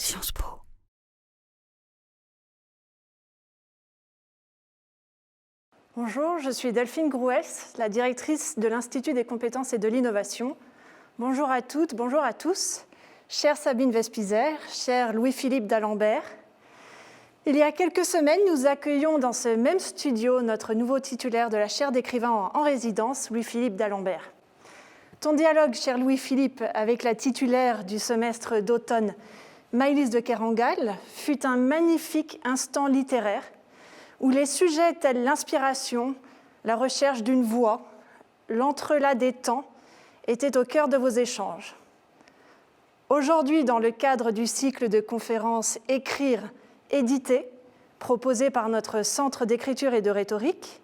Sciences Po. Bonjour, je suis Delphine Grouès, la directrice de l'Institut des compétences et de l'innovation. Bonjour à toutes, bonjour à tous. Chère Sabine Vespizer, cher Louis-Philippe d'Alembert. Il y a quelques semaines, nous accueillions dans ce même studio notre nouveau titulaire de la chaire d'écrivain en résidence, Louis-Philippe d'Alembert. Ton dialogue, cher Louis-Philippe, avec la titulaire du semestre d'automne, Maëlys de Kerangal, fut un magnifique instant littéraire où les sujets tels l'inspiration, la recherche d'une voix, l'entrelac des temps étaient au cœur de vos échanges. Aujourd'hui, dans le cadre du cycle de conférences « Écrire, éditer » proposé par notre Centre d'écriture et de rhétorique,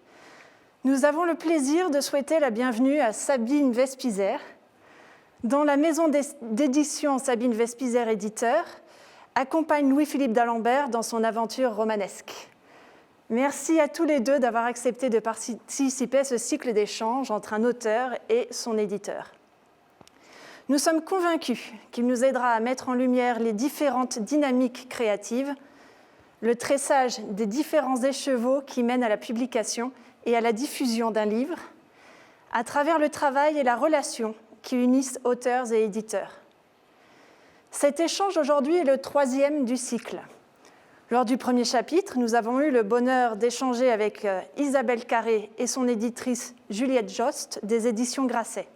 nous avons le plaisir de souhaiter la bienvenue à Sabine Vespizer, dont la maison d'édition Sabine Vespizer Éditeur accompagne Louis-Philippe d'Alembert dans son aventure romanesque. Merci à tous les deux d'avoir accepté de participer à ce cycle d'échange entre un auteur et son éditeur. Nous sommes convaincus qu'il nous aidera à mettre en lumière les différentes dynamiques créatives, le tressage des différents écheveaux qui mènent à la publication et à la diffusion d'un livre, à travers le travail et la relation qui unissent auteurs et éditeurs. Cet échange aujourd'hui est le troisième du cycle. Lors du premier chapitre, nous avons eu le bonheur d'échanger avec Isabelle Carré et son éditrice Juliette Jost des éditions Grasset.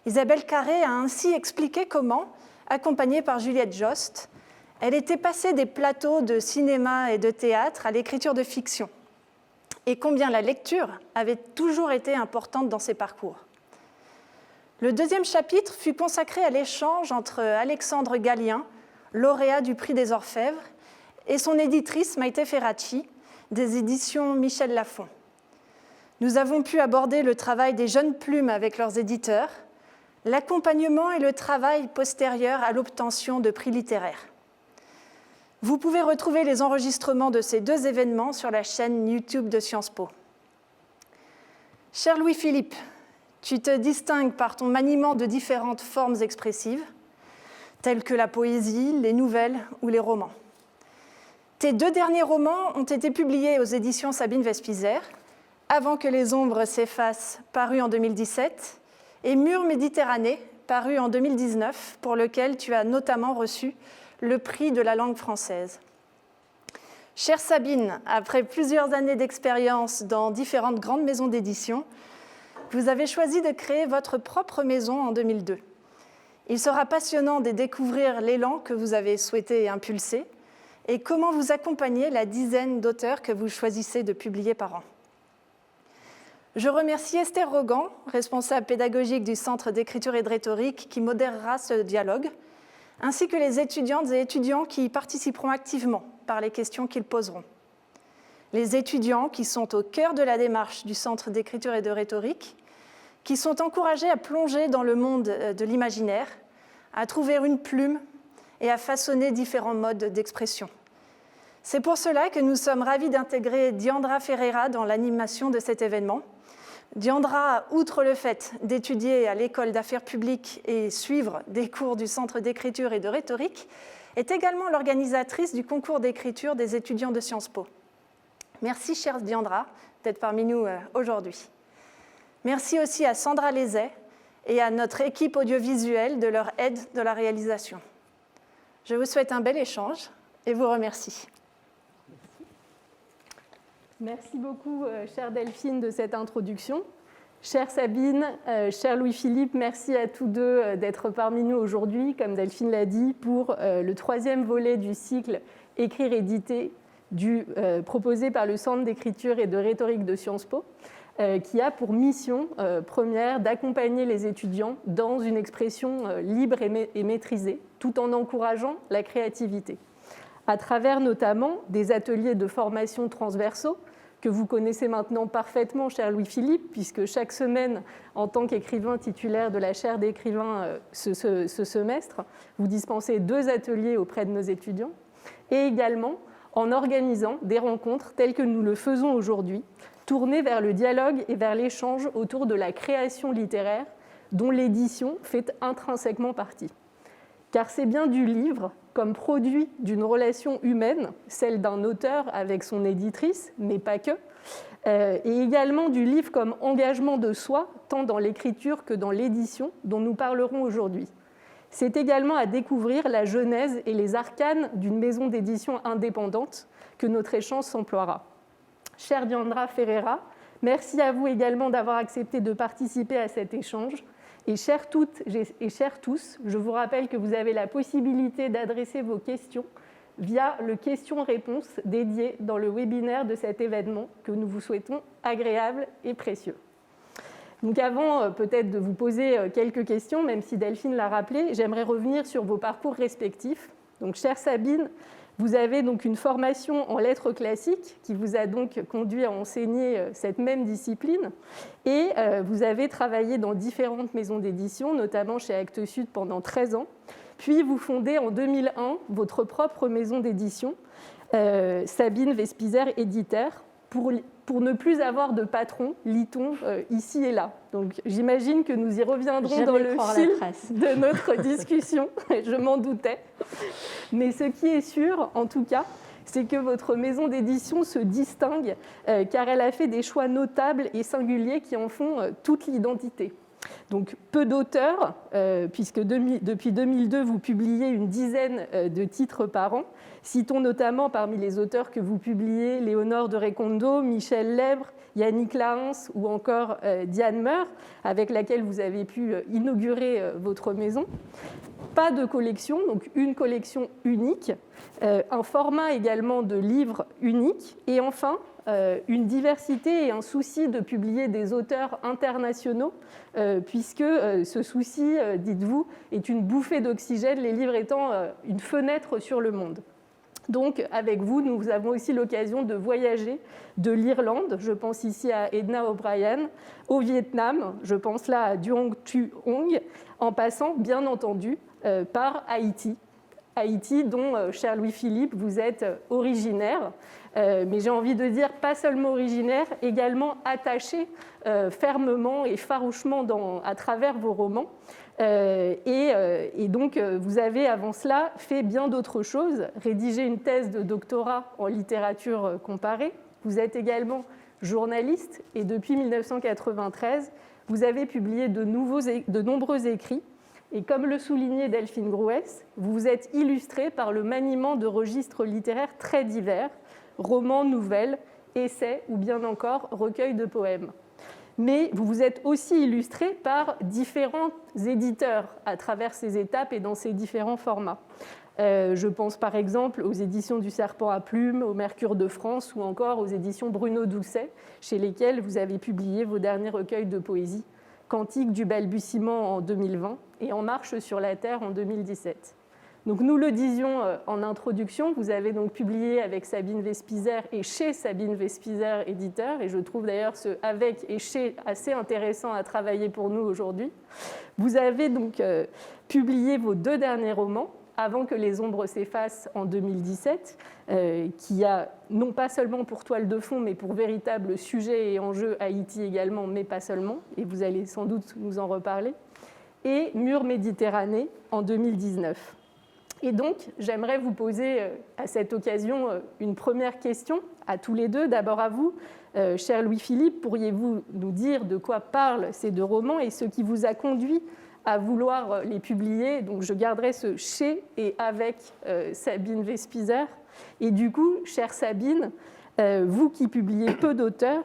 Isabelle Carré a ainsi expliqué comment, accompagnée par Juliette Jost, elle était passée des plateaux de cinéma et de théâtre à l'écriture de fiction, et combien la lecture avait toujours été importante dans ses parcours. Le deuxième chapitre fut consacré à l'échange entre Alexandre Gallien, lauréat du prix des Orfèvres, et son éditrice Maïté Ferracci, des éditions Michel Lafon. Nous avons pu aborder le travail des jeunes plumes avec leurs éditeurs, l'accompagnement et le travail postérieur à l'obtention de prix littéraires. Vous pouvez retrouver les enregistrements de ces deux événements sur la chaîne YouTube de Sciences Po. Cher Louis-Philippe, tu te distingues par ton maniement de différentes formes expressives, telles que la poésie, les nouvelles ou les romans. Tes deux derniers romans ont été publiés aux éditions Sabine Vespizer, Avant que les ombres s'effacent, paru en 2017, et Mur Méditerranée, paru en 2019, pour lequel tu as notamment reçu le prix de la langue française. Chère Sabine, après plusieurs années d'expérience dans différentes grandes maisons d'édition, vous avez choisi de créer votre propre maison en 2002. Il sera passionnant de découvrir l'élan que vous avez souhaité impulser et comment vous accompagnez la dizaine d'auteurs que vous choisissez de publier par an. Je remercie Esther Rogan, responsable pédagogique du Centre d'écriture et de rhétorique, qui modérera ce dialogue, ainsi que les étudiantes et étudiants qui y participeront activement par les questions qu'ils poseront. Les étudiants qui sont au cœur de la démarche du Centre d'écriture et de rhétorique, qui sont encouragés à plonger dans le monde de l'imaginaire, à trouver une plume et à façonner différents modes d'expression. C'est pour cela que nous sommes ravis d'intégrer Diandra Ferreira dans l'animation de cet événement. Diandra, outre le fait d'étudier à l'école d'affaires publiques et suivre des cours du Centre d'écriture et de rhétorique, est également l'organisatrice du concours d'écriture des étudiants de Sciences Po. Merci, chère Diandra, d'être parmi nous aujourd'hui. Merci aussi à Sandra Lézet et à notre équipe audiovisuelle de leur aide dans la réalisation. Je vous souhaite un bel échange et vous remercie. Merci beaucoup, chère Delphine, de cette introduction. Chère Sabine, cher Louis-Philippe, merci à tous deux d'être parmi nous aujourd'hui, comme Delphine l'a dit, pour le troisième volet du cycle « Écrire, éditer » proposé par le Centre d'écriture et de rhétorique de Sciences Po, qui a pour mission première d'accompagner les étudiants dans une expression libre et maîtrisée, tout en encourageant la créativité, à travers notamment des ateliers de formation transversaux que vous connaissez maintenant parfaitement, cher Louis-Philippe, puisque chaque semaine, en tant qu'écrivain titulaire de la chaire d'écrivain ce semestre, vous dispensez 2 ateliers auprès de nos étudiants, et également en organisant des rencontres telles que nous le faisons aujourd'hui, tournées vers le dialogue et vers l'échange autour de la création littéraire, dont l'édition fait intrinsèquement partie. car c'est bien du livre comme produit d'une relation humaine, celle d'un auteur avec son éditrice, mais pas que, et également du livre comme engagement de soi, tant dans l'écriture que dans l'édition, dont nous parlerons aujourd'hui. C'est également à découvrir la genèse et les arcanes d'une maison d'édition indépendante que notre échange s'emploiera. Chère Diandra Ferreira, merci à vous également d'avoir accepté de participer à cet échange. Et chères toutes et chers tous, je vous rappelle que vous avez la possibilité d'adresser vos questions via le questions-réponses dédié dans le webinaire de cet événement que nous vous souhaitons agréable et précieux. Donc avant peut-être de vous poser quelques questions, même si Delphine l'a rappelé, j'aimerais revenir sur vos parcours respectifs. Donc, chère Sabine, vous avez donc une formation en lettres classiques qui vous a donc conduit à enseigner cette même discipline et vous avez travaillé dans différentes maisons d'édition, notamment chez Actes Sud pendant 13 ans. Puis vous fondez en 2001 votre propre maison d'édition, Sabine Vespizer Éditeur, pour ne plus avoir de patron, lit-on ici et là. Donc j'imagine que nous y reviendrons dans le fil de notre discussion, je m'en doutais. Mais ce qui est sûr, en tout cas, c'est que votre maison d'édition se distingue car elle a fait des choix notables et singuliers qui en font toute l'identité. Donc peu d'auteurs, puisque depuis 2002, vous publiez une dizaine de titres par an. Citons notamment parmi les auteurs que vous publiez Léonore de Recondo, Michel Lèbre, Yannick Lahens ou encore Diane Meur, avec laquelle vous avez pu inaugurer votre maison. Pas de collection, donc une collection unique, un format également de livres unique, et enfin une diversité et un souci de publier des auteurs internationaux, puisque ce souci, dites-vous, est une bouffée d'oxygène, les livres étant une fenêtre sur le monde. Donc, avec vous, nous avons aussi l'occasion de voyager de l'Irlande, je pense ici à Edna O'Brien, au Vietnam, je pense là à Duong Thu Ong, en passant, bien entendu, par Haïti. Haïti, dont, cher Louis-Philippe, vous êtes originaire, mais j'ai envie de dire pas seulement originaire, également attaché fermement et farouchement à travers vos romans. Et donc, vous avez, avant cela, fait bien d'autres choses, rédigé une thèse de doctorat en littérature comparée. Vous êtes également journaliste et depuis 1993, vous avez publié de nombreux écrits. Et comme le soulignait Delphine Grouès, vous vous êtes illustré par le maniement de registres littéraires très divers, romans, nouvelles, essais ou bien encore recueils de poèmes. Mais vous vous êtes aussi illustré par différents éditeurs à travers ces étapes et dans ces différents formats. Je pense par exemple aux éditions du Serpent à Plumes, au Mercure de France ou encore aux éditions Bruno Doucet, chez lesquelles vous avez publié vos derniers recueils de poésie, Cantique du balbutiement en 2020 et En marche sur la terre en 2017. Donc nous le disions en introduction, vous avez donc publié avec Sabine Vespizer et chez Sabine Vespizer Éditeur, et je trouve d'ailleurs ce « avec » et « chez » assez intéressant à travailler pour nous aujourd'hui. Vous avez donc publié vos 2 derniers romans, Avant que les ombres s'effacent en 2017, qui a non pas seulement pour toile de fond, mais pour véritable sujet et enjeu Haïti également, mais pas seulement, et vous allez sans doute nous en reparler, et Mur Méditerranée en 2019. Et donc, j'aimerais vous poser à cette occasion une première question à tous les deux. D'abord à vous, cher Louis-Philippe, pourriez-vous nous dire de quoi parlent ces 2 romans et ce qui vous a conduit à vouloir les publier? Donc, je garderai ce « chez » et « avec » Sabine Vespizer. Et du coup, chère Sabine, vous qui publiez peu d'auteurs,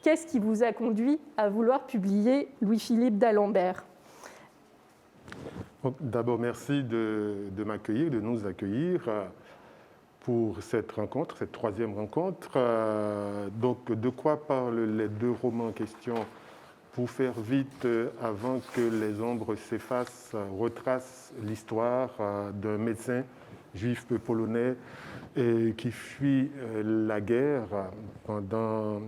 qu'est-ce qui vous a conduit à vouloir publier Louis-Philippe d'Alembert? D'abord, merci de m'accueillir, de nous accueillir pour cette rencontre, cette 3e rencontre. Donc, de quoi parlent les 2 romans en question? Pour faire vite, Avant que les ombres s'effacent, retrace l'histoire d'un médecin juif polonais qui fuit la guerre pendant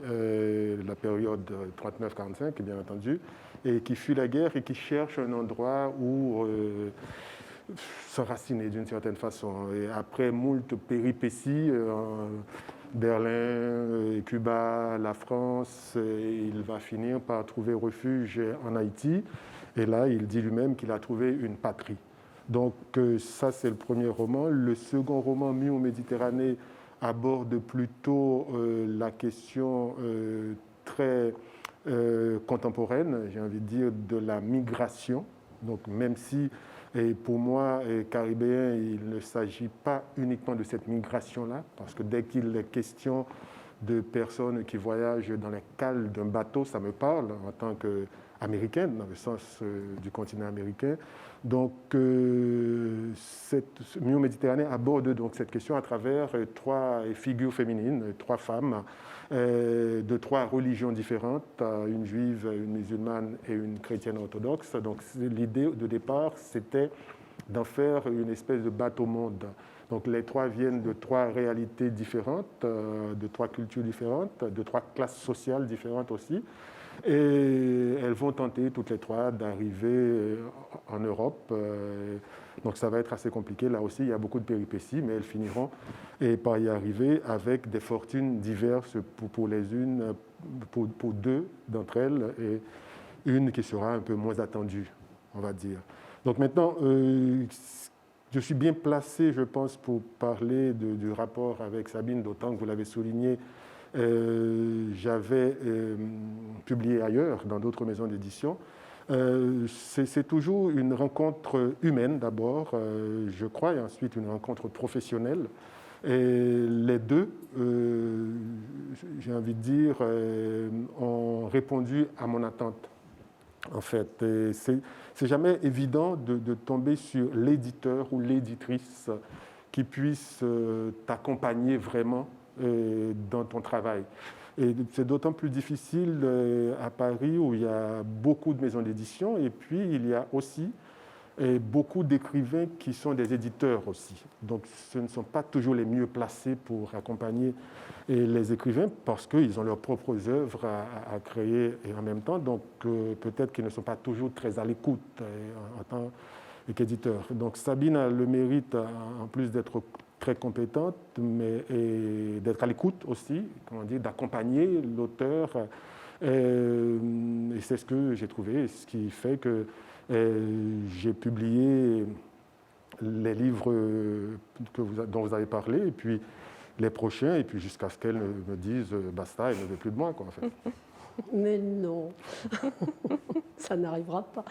la période 39-45, bien entendu, et qui fuit la guerre et qui cherche un endroit où s'enraciner d'une certaine façon. Et après moult péripéties, Berlin, Cuba, la France, il va finir par trouver refuge en Haïti. Et là, il dit lui-même qu'il a trouvé une patrie. Donc ça, c'est le premier roman. Le second roman, Mur aux Méditerranée, aborde plutôt la question très contemporaine, j'ai envie de dire, de la migration. Donc même si, et pour moi, caribéen, il ne s'agit pas uniquement de cette migration-là, parce que dès qu'il est question de personnes qui voyagent dans les cales d'un bateau, ça me parle en tant qu'américaine, dans le sens du continent américain. Donc, Mur Méditerranée aborde donc cette question à travers trois figures féminines, trois femmes de trois religions différentes, une juive, une musulmane et une chrétienne orthodoxe. Donc, l'idée de départ, c'était d'en faire une espèce de bateau-monde. Donc, les trois viennent de trois réalités différentes, de trois cultures différentes, de trois classes sociales différentes aussi. Et elles vont tenter toutes les trois d'arriver en Europe. Donc ça va être assez compliqué. Là aussi, il y a beaucoup de péripéties, mais elles finiront par y arriver avec des fortunes diverses pour les unes, pour deux d'entre elles, et une qui sera un peu moins attendue, on va dire. Donc maintenant, je suis bien placé, je pense, pour parler du rapport avec Sabine, d'autant que vous l'avez souligné. J'avais publié ailleurs, dans d'autres maisons d'édition. C'est toujours une rencontre humaine d'abord, je crois, et ensuite une rencontre professionnelle. Et les deux, j'ai envie de dire, ont répondu à mon attente. En fait, c'est jamais évident de tomber sur l'éditeur ou l'éditrice qui puisse t'accompagner vraiment dans ton travail. Et c'est d'autant plus difficile à Paris où il y a beaucoup de maisons d'édition et puis il y a aussi beaucoup d'écrivains qui sont des éditeurs aussi. Donc ce ne sont pas toujours les mieux placés pour accompagner les écrivains parce qu'ils ont leurs propres œuvres à créer et en même temps, donc peut-être qu'ils ne sont pas toujours très à l'écoute en tant qu'éditeurs. Donc Sabine a le mérite, en plus d'être très compétente, et d'être à l'écoute aussi, comment dire, d'accompagner l'auteur. Et c'est ce que j'ai trouvé, ce qui fait que j'ai publié les livres dont vous avez parlé, et puis les prochains, et puis jusqu'à ce qu'elle me dise basta, elle ne veut plus de moi, quoi, en fait. Mais non, ça n'arrivera pas.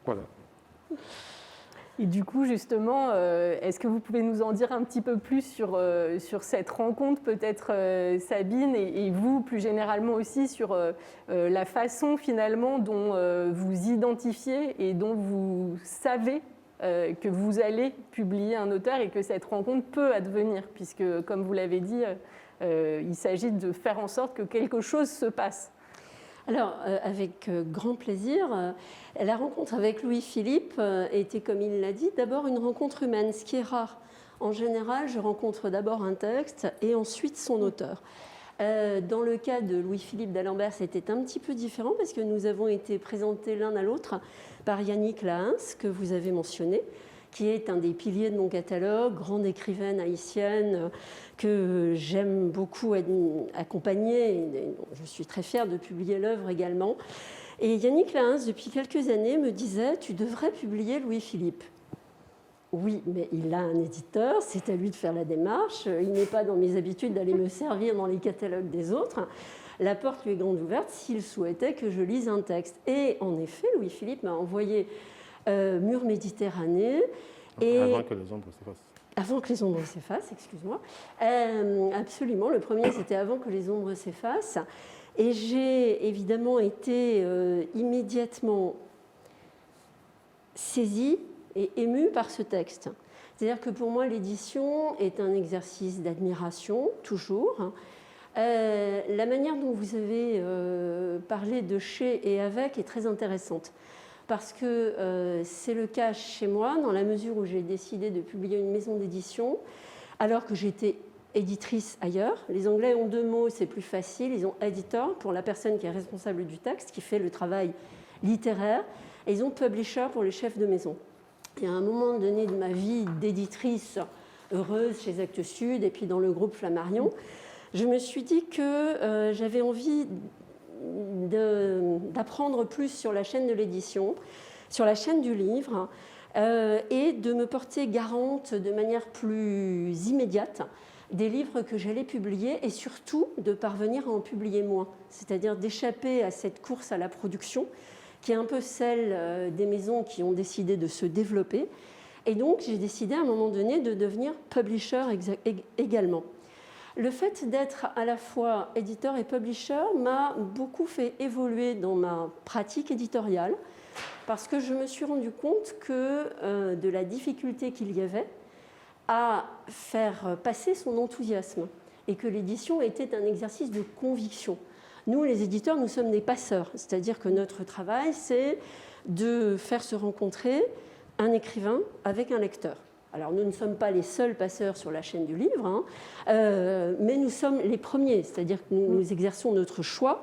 Voilà. Et du coup, justement, est-ce que vous pouvez nous en dire un petit peu plus sur cette rencontre, peut-être Sabine, et vous, plus généralement aussi, sur la façon finalement dont vous identifiez et dont vous savez que vous allez publier un auteur et que cette rencontre peut advenir, puisque, comme vous l'avez dit, il s'agit de faire en sorte que quelque chose se passe. Alors, avec grand plaisir. La rencontre avec Louis-Philippe était, comme il l'a dit, d'abord une rencontre humaine, ce qui est rare. En général, je rencontre d'abord un texte et ensuite son auteur. Dans le cas de Louis-Philippe d'Alembert, c'était un petit peu différent parce que nous avons été présentés l'un à l'autre par Yannick Lahens, que vous avez mentionné, qui est un des piliers de mon catalogue, grande écrivaine haïtienne que j'aime beaucoup accompagner. Et je suis très fière de publier l'œuvre également. Et Yannick Lahens, depuis quelques années, me disait « Tu devrais publier Louis-Philippe ». Oui, mais il a un éditeur, c'est à lui de faire la démarche. Il n'est pas dans mes habitudes d'aller me servir dans les catalogues des autres. La porte lui est grande ouverte s'il souhaitait que je lise un texte. Et en effet, Louis-Philippe m'a envoyé Mur Méditerranée. Avant que les ombres s'effacent. Avant que les ombres s'effacent, excuse-moi. Absolument, le premier c'était Avant que les ombres s'effacent. Et j'ai évidemment été immédiatement saisie et émue par ce texte. C'est-à-dire que pour moi, l'édition est un exercice d'admiration, toujours. La manière dont vous avez parlé de chez et avec est très intéressante. Parce que c'est le cas chez moi, dans la mesure où j'ai décidé de publier une maison d'édition, alors que j'étais éditrice ailleurs. Les Anglais ont deux mots, c'est plus facile. Ils ont editor pour la personne qui est responsable du texte, qui fait le travail littéraire, et ils ont publisher pour les chefs de maison. Et à un moment donné de ma vie d'éditrice heureuse chez Actes Sud et puis dans le groupe Flammarion, je me suis dit que j'avais envie d'apprendre plus sur la chaîne de l'édition, sur la chaîne du livre et de me porter garante de manière plus immédiate des livres que j'allais publier et surtout de parvenir à en publier moins, c'est-à-dire d'échapper à cette course à la production qui est un peu celle des maisons qui ont décidé de se développer. Et donc, j'ai décidé à un moment donné de devenir publisher également. Le fait d'être à la fois éditeur et publisher m'a beaucoup fait évoluer dans ma pratique éditoriale parce que je me suis rendu compte que de la difficulté qu'il y avait à faire passer son enthousiasme et que l'édition était un exercice de conviction. Nous, les éditeurs, nous sommes des passeurs, c'est-à-dire que notre travail, c'est de faire se rencontrer un écrivain avec un lecteur. Alors, nous ne sommes pas les seuls passeurs sur la chaîne du livre, mais nous sommes les premiers, c'est-à-dire que nous exerçons notre choix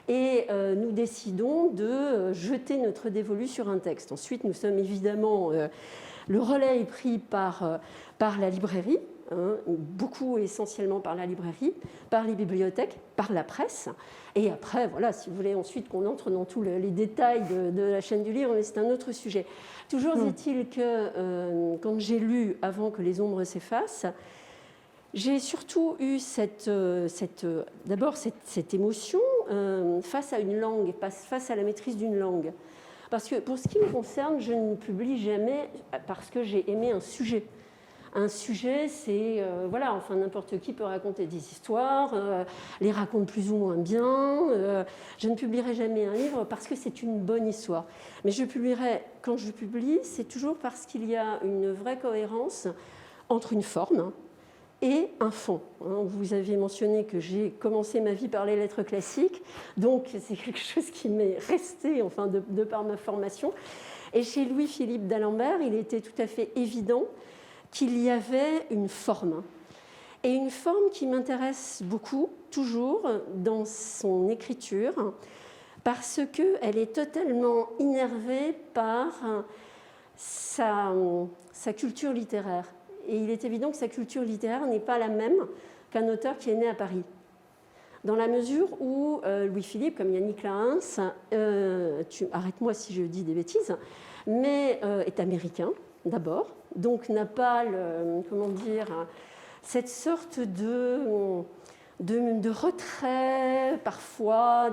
et nous décidons de jeter notre dévolu sur un texte. Ensuite, nous sommes évidemment... le relais est pris par la librairie, beaucoup essentiellement par la librairie, par les bibliothèques, par la presse. Et après, voilà, si vous voulez ensuite qu'on entre dans tous les détails de la chaîne du livre, mais c'est un autre sujet. Toujours est-il que quand j'ai lu Avant que les ombres s'effacent, j'ai surtout eu d'abord cette émotion face à une langue, face à la maîtrise d'une langue. Parce que pour ce qui me concerne, je ne publie jamais parce que j'ai aimé un sujet. Un sujet, c'est, voilà, enfin n'importe qui peut raconter des histoires, les raconte plus ou moins bien. Je ne publierai jamais un livre parce que c'est une bonne histoire. Mais je publierai, quand je publie, c'est toujours parce qu'il y a une vraie cohérence entre une forme et un fond. Vous avez mentionné que j'ai commencé ma vie par les lettres classiques, donc c'est quelque chose qui m'est resté, enfin, de par ma formation. Et chez Louis-Philippe d'Alembert, il était tout à fait évident qu'il y avait une forme. Et une forme qui m'intéresse beaucoup, toujours, dans son écriture, parce qu'elle est totalement innervée par sa culture littéraire. Et il est évident que sa culture littéraire n'est pas la même qu'un auteur qui est né à Paris. Dans la mesure où Louis-Philippe, comme Yannick Lahens, arrête-moi si je dis des bêtises, mais est américain d'abord, donc n'a pas cette sorte de retrait parfois,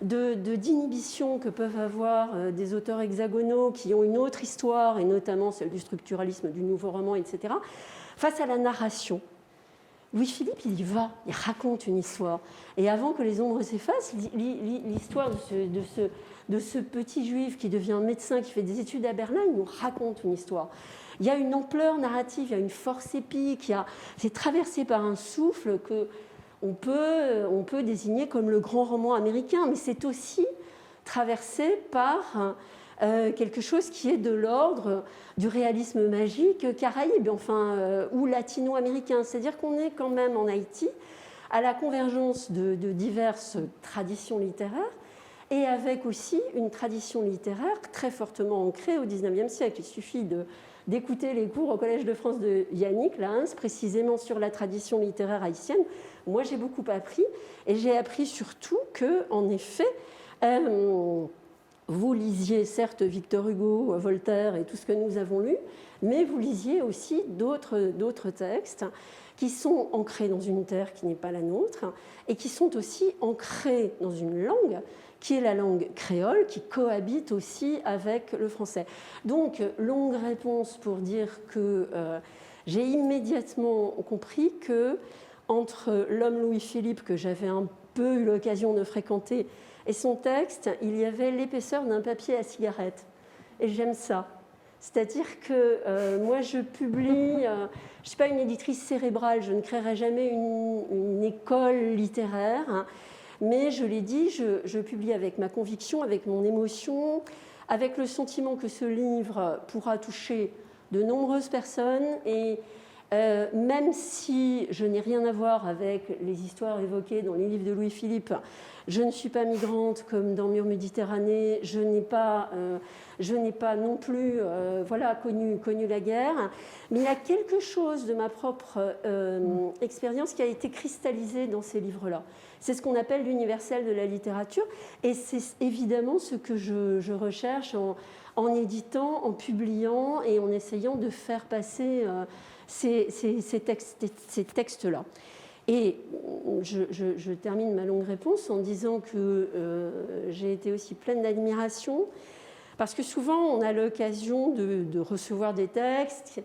d'inhibition que peuvent avoir des auteurs hexagonaux qui ont une autre histoire, et notamment celle du structuralisme, du nouveau roman, etc., face à la narration. Louis-Philippe, il y va, il raconte une histoire. Et avant que les ombres s'effacent, l'histoire de ce petit juif qui devient médecin, qui fait des études à Berlin, il nous raconte une histoire. Il y a une ampleur narrative, il y a une force épique, c'est traversé par un souffle qu'on peut désigner comme le grand roman américain, mais c'est aussi traversé par quelque chose qui est de l'ordre du réalisme magique caraïbe, ou latino-américain. C'est-à-dire qu'on est quand même en Haïti à la convergence de diverses traditions littéraires et avec aussi une tradition littéraire très fortement ancrée au XIXe siècle. Il suffit d'écouter les cours au Collège de France de Yannick Lahens, précisément sur la tradition littéraire haïtienne. Moi, j'ai beaucoup appris, et j'ai appris surtout que, en effet, vous lisiez certes Victor Hugo, Voltaire et tout ce que nous avons lu, mais vous lisiez aussi d'autres textes qui sont ancrés dans une terre qui n'est pas la nôtre et qui sont aussi ancrés dans une langue qui est la langue créole, qui cohabite aussi avec le français. Donc, longue réponse pour dire que j'ai immédiatement compris que entre l'homme Louis-Philippe, que j'avais un peu eu l'occasion de fréquenter, et son texte, il y avait l'épaisseur d'un papier à cigarette. Et j'aime ça. C'est-à-dire que moi, je publie, je ne suis pas une éditrice cérébrale, je ne créerai jamais une école littéraire, hein, mais je l'ai dit, je publie avec ma conviction, avec mon émotion, avec le sentiment que ce livre pourra toucher de nombreuses personnes. Et même si je n'ai rien à voir avec les histoires évoquées dans les livres de Louis-Philippe, Je ne suis pas migrante comme dans Mur Méditerranée, je n'ai pas non plus connu la guerre, mais il y a quelque chose de ma propre expérience qui a été cristallisé dans ces livres-là. C'est ce qu'on appelle l'universel de la littérature, et c'est évidemment ce que je recherche en éditant, en publiant et en essayant de faire passer ces textes-là. Et je termine ma longue réponse en disant que j'ai été aussi pleine d'admiration, parce que souvent on a l'occasion de recevoir des textes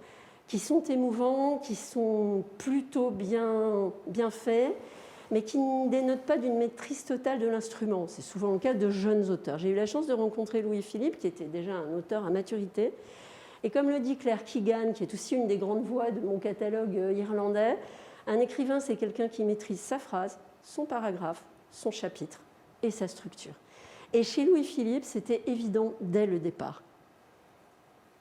qui sont émouvants, qui sont plutôt bien faits, mais qui ne dénotent pas d'une maîtrise totale de l'instrument. C'est souvent le cas de jeunes auteurs. J'ai eu la chance de rencontrer Louis-Philippe, qui était déjà un auteur à maturité. Et comme le dit Claire Keegan, qui est aussi une des grandes voix de mon catalogue irlandais, un écrivain, c'est quelqu'un qui maîtrise sa phrase, son paragraphe, son chapitre et sa structure. Et chez Louis-Philippe, c'était évident dès le départ.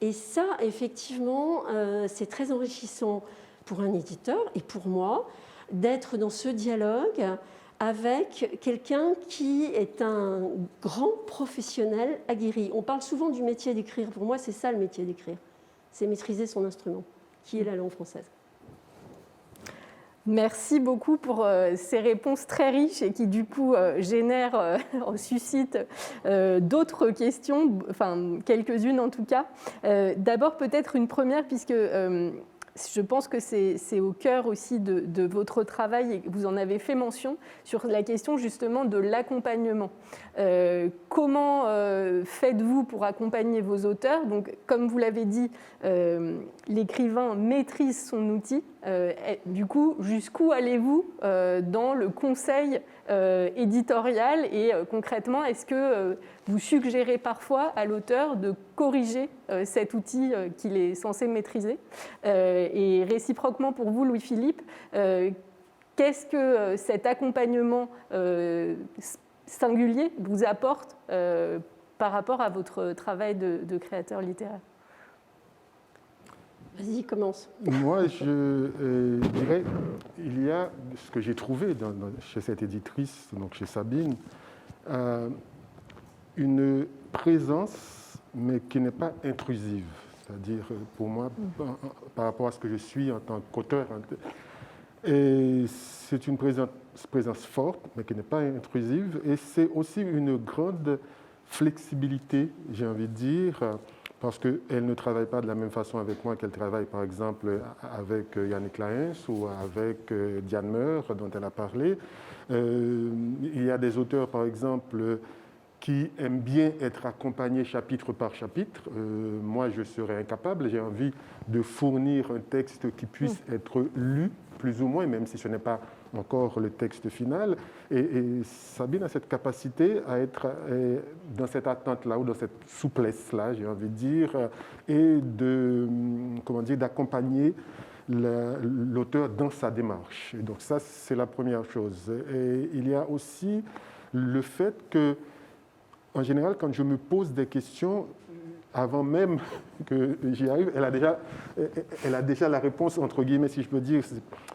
Et ça, effectivement, c'est très enrichissant pour un éditeur et pour moi, d'être dans ce dialogue avec quelqu'un qui est un grand professionnel aguerri. On parle souvent du métier d'écrire. Pour moi, c'est ça le métier d'écrire. C'est maîtriser son instrument, qui est la langue française. Merci beaucoup pour ces réponses très riches et qui, du coup, suscitent d'autres questions, enfin quelques-unes en tout cas. D'abord, peut-être une première, puisque je pense que c'est au cœur aussi de votre travail et vous en avez fait mention sur la question justement de l'accompagnement. Comment faites-vous pour accompagner vos auteurs ? Donc, comme vous l'avez dit, l'écrivain maîtrise son outil. Du coup, jusqu'où allez-vous dans le conseil éditorial et concrètement, est-ce que vous suggérez parfois à l'auteur de corriger cet outil qu'il est censé maîtriser ? Et réciproquement pour vous, Louis-Philippe, qu'est-ce que cet accompagnement singulier vous apporte par rapport à votre travail de créateur littéraire ? Vas-y, commence. Moi, je dirais, il y a ce que j'ai trouvé chez cette éditrice, donc chez Sabine, une présence, mais qui n'est pas intrusive. C'est-à-dire, pour moi, par rapport à ce que je suis en tant qu'auteur. Et c'est une présence forte, mais qui n'est pas intrusive. Et c'est aussi une grande flexibilité, j'ai envie de dire, parce qu'elle ne travaille pas de la même façon avec moi qu'elle travaille, par exemple, avec Yannick Laens ou avec Diane Meur, dont elle a parlé. Il y a des auteurs, par exemple, qui aiment bien être accompagnés chapitre par chapitre. Moi, je serais incapable. J'ai envie de fournir un texte qui puisse être lu, plus ou moins, même si ce n'est pas encore le texte final. Et Sabine a cette capacité à être dans cette attente-là, ou dans cette souplesse-là, j'ai envie de dire, et d'accompagner l'auteur dans sa démarche. Et donc ça, c'est la première chose. Et il y a aussi le fait que, en général, quand je me pose des questions, avant même que j'y arrive, elle a déjà la réponse, entre guillemets, si je peux dire.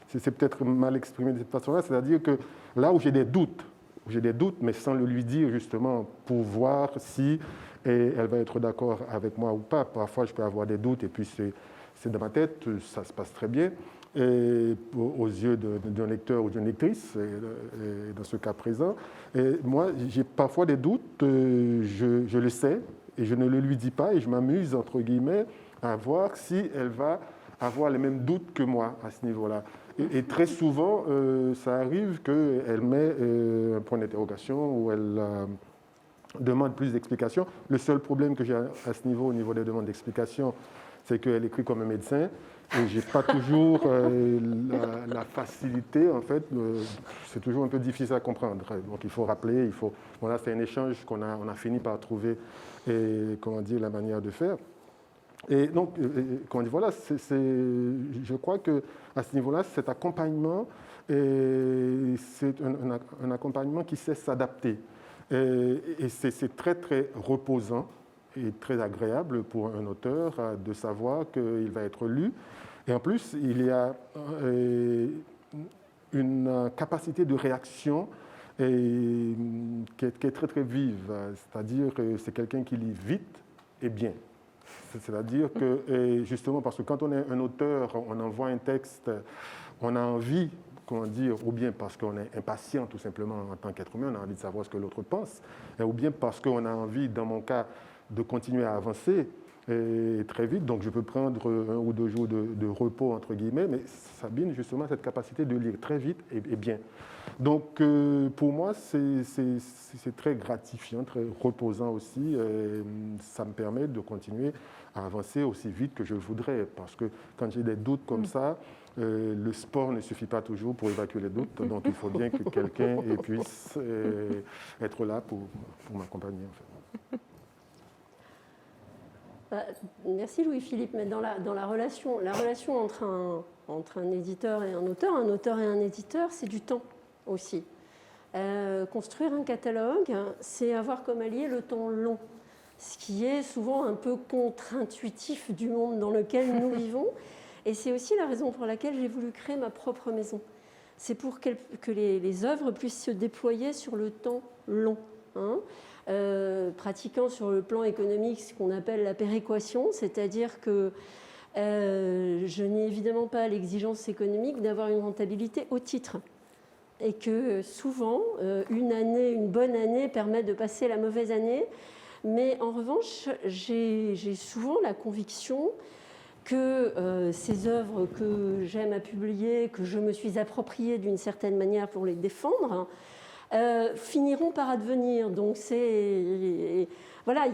C'est peut-être mal exprimé de cette façon-là. C'est-à-dire que là où j'ai des doutes, mais sans le lui dire justement, pour voir si elle va être d'accord avec moi ou pas. Parfois, je peux avoir des doutes et puis c'est dans ma tête, ça se passe très bien. Et aux yeux d'un lecteur ou d'une lectrice, et dans ce cas présent. Et moi, j'ai parfois des doutes, je le sais, et je ne le lui dis pas, et je m'amuse, entre guillemets, à voir si elle va avoir les mêmes doutes que moi à ce niveau-là. Et très souvent, ça arrive qu'elle met un point d'interrogation ou elle demande plus d'explications. Le seul problème que j'ai à ce niveau, au niveau des demandes d'explications, c'est qu'elle écrit comme un médecin. Et je n'ai pas toujours la facilité, en fait, c'est toujours un peu difficile à comprendre. Donc il faut rappeler, voilà, c'est un échange qu'on a fini par trouver, la manière de faire. Et donc, voilà, je crois qu'à ce niveau-là, cet accompagnement, c'est un accompagnement qui sait s'adapter. Et c'est très, très reposant et très agréable pour un auteur de savoir qu'il va être lu. Et en plus, il y a une capacité de réaction et qui est très très vive, c'est-à-dire que c'est quelqu'un qui lit vite et bien. C'est-à-dire que, et justement, parce que quand on est un auteur, on envoie un texte, on a envie, comment dire, ou bien parce qu'on est impatient tout simplement en tant qu'être humain, on a envie de savoir ce que l'autre pense, ou bien parce qu'on a envie, dans mon cas, de continuer à avancer et très vite, donc je peux prendre 1 ou 2 jours de repos, entre guillemets, mais Sabine, justement, cette capacité de lire très vite et bien. Donc, pour moi, c'est très gratifiant, très reposant aussi. Ça me permet de continuer à avancer aussi vite que je le voudrais, parce que quand j'ai des doutes comme ça, le sport ne suffit pas toujours pour évacuer les doutes, donc il faut bien que quelqu'un puisse être là pour m'accompagner, en fait. Merci Louis-Philippe, mais dans la relation entre un éditeur et un auteur et un éditeur, c'est du temps aussi. Construire un catalogue, c'est avoir comme allié le temps long, ce qui est souvent un peu contre-intuitif du monde dans lequel nous vivons. Et c'est aussi la raison pour laquelle j'ai voulu créer ma propre maison. C'est pour que les œuvres puissent se déployer sur le temps long. Pratiquant sur le plan économique ce qu'on appelle la péréquation, c'est-à-dire que je n'ai évidemment pas l'exigence économique d'avoir une rentabilité au titre. Et que souvent, une bonne année permet de passer la mauvaise année. Mais en revanche, j'ai souvent la conviction que ces œuvres que j'aime à publier, que je me suis appropriées d'une certaine manière pour les défendre, finiront par advenir. Donc voilà,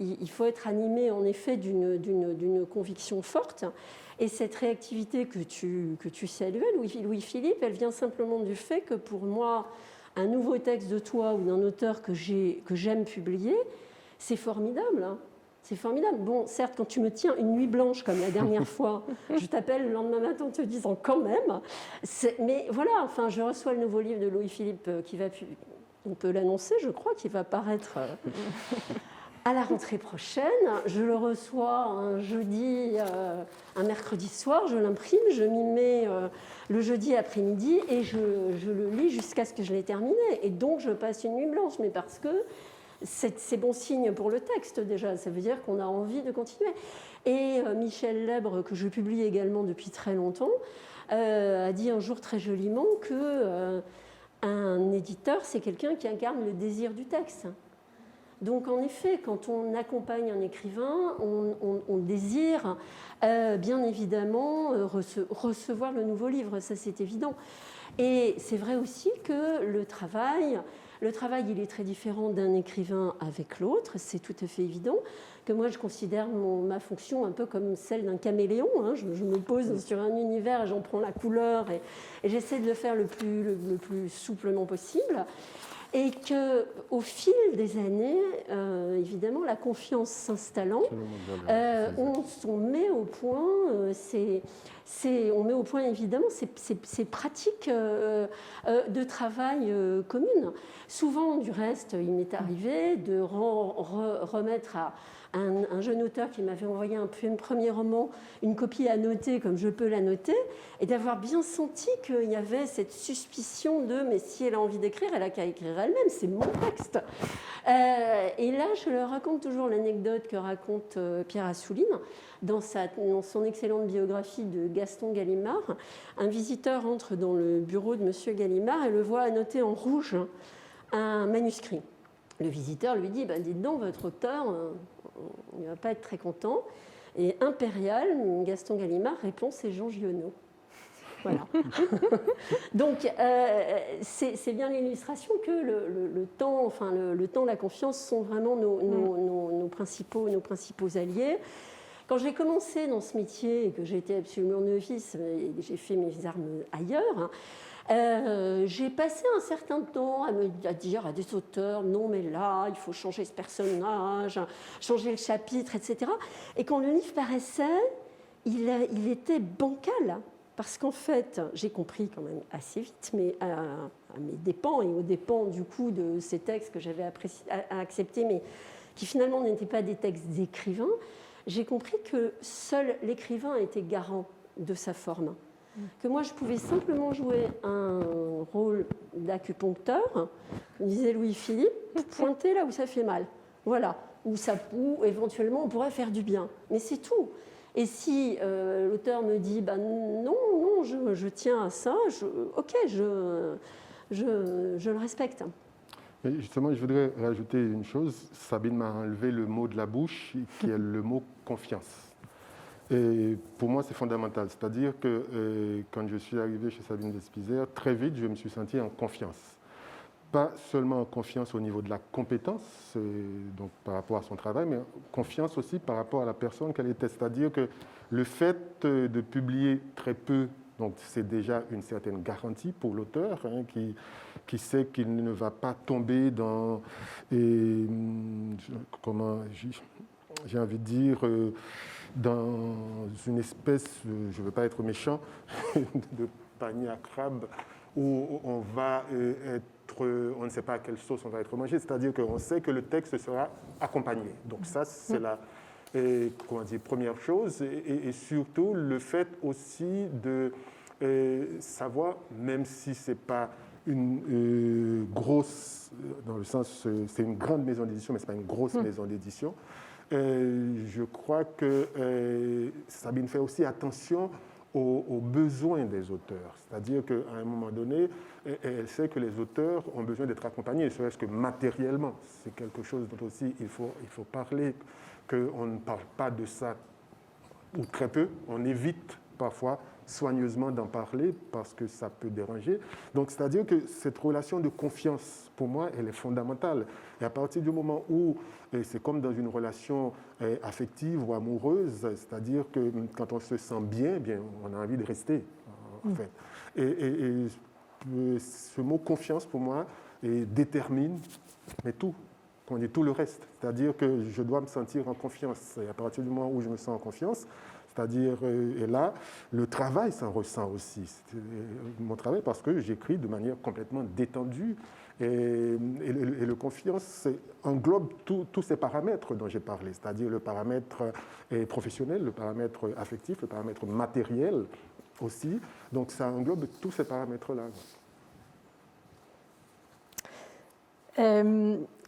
il faut être animé en effet d'une conviction forte. Et cette réactivité que tu saluais, Louis-Philippe, elle vient simplement du fait que pour moi, un nouveau texte de toi ou d'un auteur que j'aime publier, c'est formidable. C'est formidable. Bon, certes, quand tu me tiens une nuit blanche comme la dernière fois, je t'appelle le lendemain matin en te disant quand même. Mais voilà, enfin, je reçois le nouveau livre de Louis-Philippe on peut l'annoncer, je crois, qui va paraître à la rentrée prochaine. Je le reçois un jeudi, un mercredi soir, je l'imprime, je m'y mets le jeudi après-midi et je le lis jusqu'à ce que je l'ai terminé. Et donc, je passe une nuit blanche, mais parce que c'est bon signe pour le texte déjà, ça veut dire qu'on a envie de continuer. Et Michel Lèbre, que je publie également depuis très longtemps, a dit un jour très joliment qu'un éditeur, c'est quelqu'un qui incarne le désir du texte. Donc en effet, quand on accompagne un écrivain, on désire bien évidemment recevoir le nouveau livre, ça c'est évident. Et c'est vrai aussi que le travail, il est très différent d'un écrivain avec l'autre, c'est tout à fait évident, que moi je considère ma fonction un peu comme celle d'un caméléon. Je me pose sur un univers, j'en prends la couleur et j'essaie de le faire le plus souplement possible. Et qu'au fil des années, évidemment, la confiance s'installant, on met au point, on met au point évidemment ces pratiques de travail communes. Souvent, du reste, il m'est arrivé de remettre à un jeune auteur qui m'avait envoyé un premier roman, une copie à noter comme je peux la noter, et d'avoir bien senti qu'il y avait cette suspicion de « mais si elle a envie d'écrire, elle n'a qu'à écrire elle-même, c'est mon texte ». Et là, je leur raconte toujours l'anecdote que raconte Pierre Assouline dans son excellente biographie de Gaston Gallimard. Un visiteur entre dans le bureau de M. Gallimard et le voit annoter en rouge un manuscrit. Le visiteur lui dit « dites donc, votre auteur, il ne va pas être très content ». Et impérial, Gaston Gallimard répond « c'est Jean Giono ». Voilà. Donc, c'est bien l'illustration que le temps, la confiance sont vraiment nos principaux alliés. Quand j'ai commencé dans ce métier et que j'étais absolument novice, et j'ai fait mes armes ailleurs, j'ai passé un certain temps à dire à des auteurs « non, mais là, il faut changer ce personnage, changer le chapitre, etc. » Et quand le livre paraissait, il était bancal. Parce qu'en fait, j'ai compris quand même assez vite, mais à mes dépens et aux dépens du coup de ces textes que j'avais à accepter, mais qui finalement n'étaient pas des textes d'écrivain, j'ai compris que seul l'écrivain était garant de sa forme. que moi je pouvais simplement jouer un rôle d'acupuncteur, disait Louis-Philippe, pointer là où ça fait mal. Voilà, ou éventuellement on pourrait faire du bien. Mais c'est tout. Et si l'auteur me dit non, je tiens à ça, ok, je le respecte. Et justement, je voudrais rajouter une chose. Sabine m'a enlevé le mot de la bouche, qui est le mot confiance. Et pour moi, c'est fondamental. C'est-à-dire que quand je suis arrivé chez Sabine Vespizer, très vite, je me suis senti en confiance. Pas seulement en confiance au niveau de la compétence, donc par rapport à son travail, mais confiance aussi par rapport à la personne qu'elle était. C'est-à-dire que le fait de publier très peu, donc c'est déjà une certaine garantie pour l'auteur, qui sait qu'il ne va pas tomber dans, comment j'ai envie de dire, dans une espèce, je ne veux pas être méchant, de panier à crabe où on va on ne sait pas à quelle sauce on va être mangé, c'est-à-dire qu'on sait que le texte sera accompagné. Donc ça, c'est la première chose, et surtout le fait aussi de savoir, même si ce n'est pas une grosse, dans le sens, c'est une grande maison d'édition, mais ce n'est pas une grosse maison d'édition, je crois que Sabine fait aussi attention aux besoins des auteurs. C'est-à-dire qu'à un moment donné, elle sait que les auteurs ont besoin d'être accompagnés, ne serait-ce que matériellement. C'est quelque chose dont aussi il faut parler, qu'on ne parle pas de ça, ou très peu. On évite parfois soigneusement d'en parler parce que ça peut déranger. Donc, c'est-à-dire que cette relation de confiance, pour moi, elle est fondamentale. Et à partir du moment où, c'est comme dans une relation affective ou amoureuse, c'est-à-dire que quand on se sent bien, on a envie de rester, en fait. Et ce mot confiance, pour moi, détermine tout. On dit tout le reste. C'est-à-dire que je dois me sentir en confiance. Et à partir du moment où je me sens en confiance, c'est-à-dire, et là, le travail s'en ressent aussi. Mon travail, parce que j'écris de manière complètement détendue. Et le confiance englobe tous ces paramètres dont j'ai parlé, c'est-à-dire le paramètre professionnel, le paramètre affectif, le paramètre matériel aussi. Donc ça englobe tous ces paramètres-là.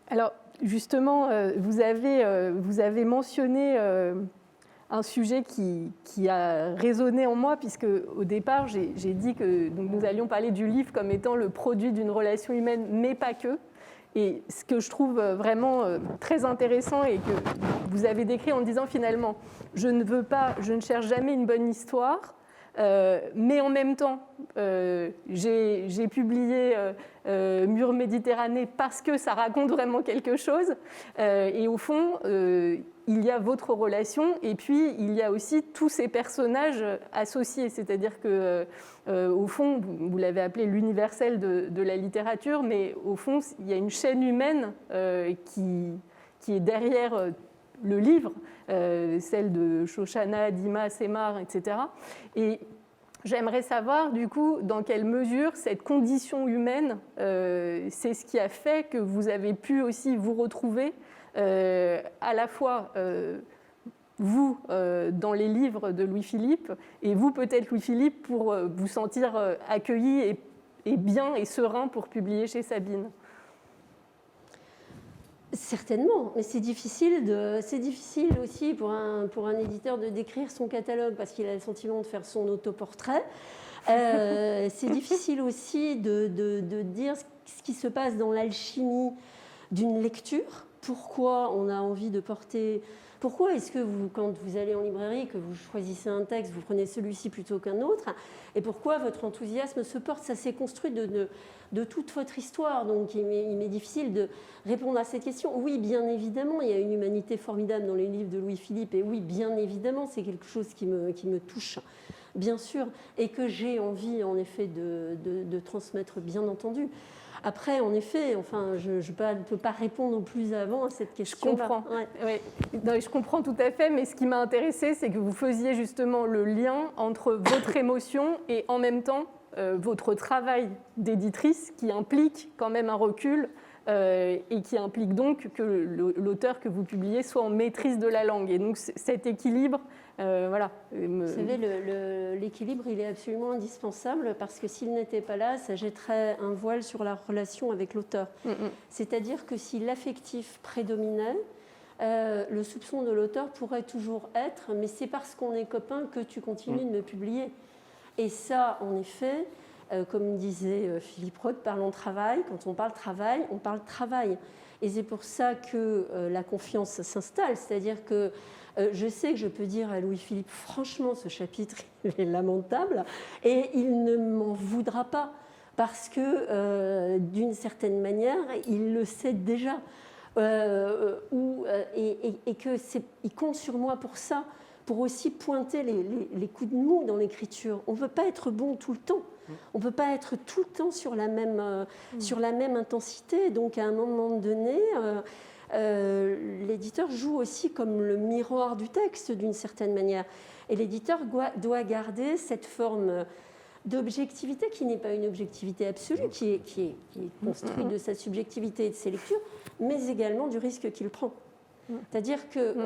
Alors, justement, vous avez mentionné un sujet qui a résonné en moi, puisque au départ, j'ai dit que nous allions parler du livre comme étant le produit d'une relation humaine, mais pas que. Et ce que je trouve vraiment très intéressant et que vous avez décrit en disant finalement, je ne cherche jamais une bonne histoire, mais en même temps, j'ai publié Mur Méditerranée parce que ça raconte vraiment quelque chose. Et au fond, il y a votre relation et puis il y a aussi tous ces personnages associés. C'est-à-dire que, au fond, vous l'avez appelé l'universel de la littérature, mais au fond, il y a une chaîne humaine qui est derrière le livre, celle de Shoshana, Dima, Semar, etc. Et j'aimerais savoir, du coup, dans quelle mesure cette condition humaine, c'est ce qui a fait que vous avez pu aussi vous retrouver à la fois vous dans les livres de Louis-Philippe et vous peut-être Louis-Philippe pour vous sentir accueilli et bien et serein pour publier chez Sabine. Certainement, mais c'est difficile aussi pour un éditeur de décrire son catalogue parce qu'il a le sentiment de faire son autoportrait. C'est difficile aussi de dire ce qui se passe dans l'alchimie d'une lecture. Pourquoi on a envie de porter... Pourquoi est-ce que quand vous allez en librairie, que vous choisissez un texte, vous prenez celui-ci plutôt qu'un autre? Et pourquoi votre enthousiasme se porte? Ça s'est construit de toute votre histoire. Donc il m'est difficile de répondre à cette question. Oui, bien évidemment, il y a une humanité formidable dans les livres de Louis-Philippe. Et oui, bien évidemment, c'est quelque chose qui me touche, bien sûr, et que j'ai envie, en effet, de transmettre, bien entendu. Après, en effet, enfin, je ne peux pas répondre plus avant à cette question. Je comprends. Ouais. Non, je comprends tout à fait, mais ce qui m'a intéressée, c'est que vous faisiez justement le lien entre votre émotion et en même temps votre travail d'éditrice qui implique quand même un recul et qui implique donc que l'auteur que vous publiez soit en maîtrise de la langue. Et donc cet équilibre, voilà. Vous savez, l'équilibre, il est absolument indispensable parce que s'il n'était pas là, ça jetterait un voile sur la relation avec l'auteur. C'est-à-dire que si l'affectif prédominait, le soupçon de l'auteur pourrait toujours être « mais c'est parce qu'on est copains que tu continues de me publier ». Et ça, en effet, comme disait Philippe Roth, parlons travail. Quand on parle travail, on parle travail. Et c'est pour ça que la confiance s'installe. C'est-à-dire que je sais que je peux dire à Louis-Philippe, franchement, ce chapitre, il est lamentable, et il ne m'en voudra pas, parce que d'une certaine manière, il le sait déjà. Et qu'il compte sur moi pour ça, pour aussi pointer les coups de mou dans l'écriture. On ne veut pas être bon tout le temps. On ne peut pas être tout le temps sur la même intensité. Donc, à un moment donné, l'éditeur joue aussi comme le miroir du texte, d'une certaine manière. Et l'éditeur doit garder cette forme d'objectivité qui n'est pas une objectivité absolue, qui est construite de sa subjectivité et de ses lectures, mais également du risque qu'il prend. C'est-à-dire que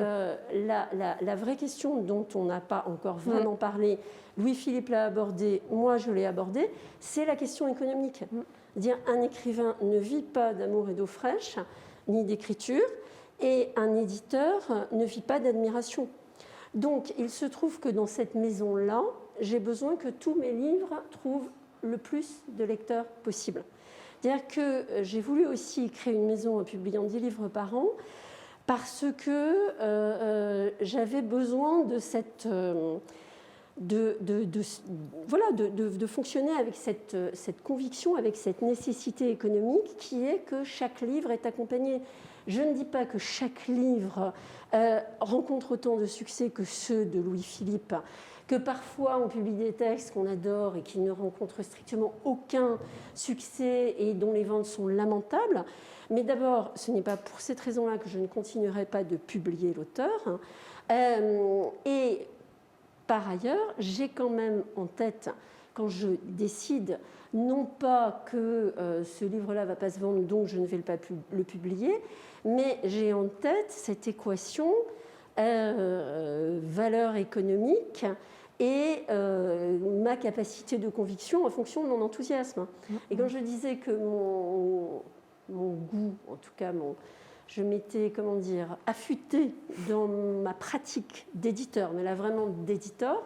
la vraie question dont on n'a pas encore vraiment parlé, Louis-Philippe l'a abordée, moi je l'ai abordée, c'est la question économique. C'est-à-dire un écrivain ne vit pas d'amour et d'eau fraîche, ni d'écriture, et un éditeur ne vit pas d'admiration. Donc il se trouve que dans cette maison-là, j'ai besoin que tous mes livres trouvent le plus de lecteurs possible. C'est-à-dire que j'ai voulu aussi créer une maison en publiant 10 livres par an, parce que j'avais besoin de cette... de fonctionner avec cette conviction, avec cette nécessité économique qui est que chaque livre est accompagné. Je ne dis pas que chaque livre rencontre autant de succès que ceux de Louis-Philippe, que parfois on publie des textes qu'on adore et qui ne rencontrent strictement aucun succès et dont les ventes sont lamentables. Mais d'abord, ce n'est pas pour cette raison-là que je ne continuerai pas de publier l'auteur. Et par ailleurs, j'ai quand même en tête, quand je décide, non pas que ce livre-là ne va pas se vendre, donc je ne vais pas le publier, mais j'ai en tête cette équation valeur économique et ma capacité de conviction en fonction de mon enthousiasme. Et quand je disais que mon goût, en tout cas, je m'étais, affûtée dans ma pratique d'éditeur, mais là vraiment d'éditeur,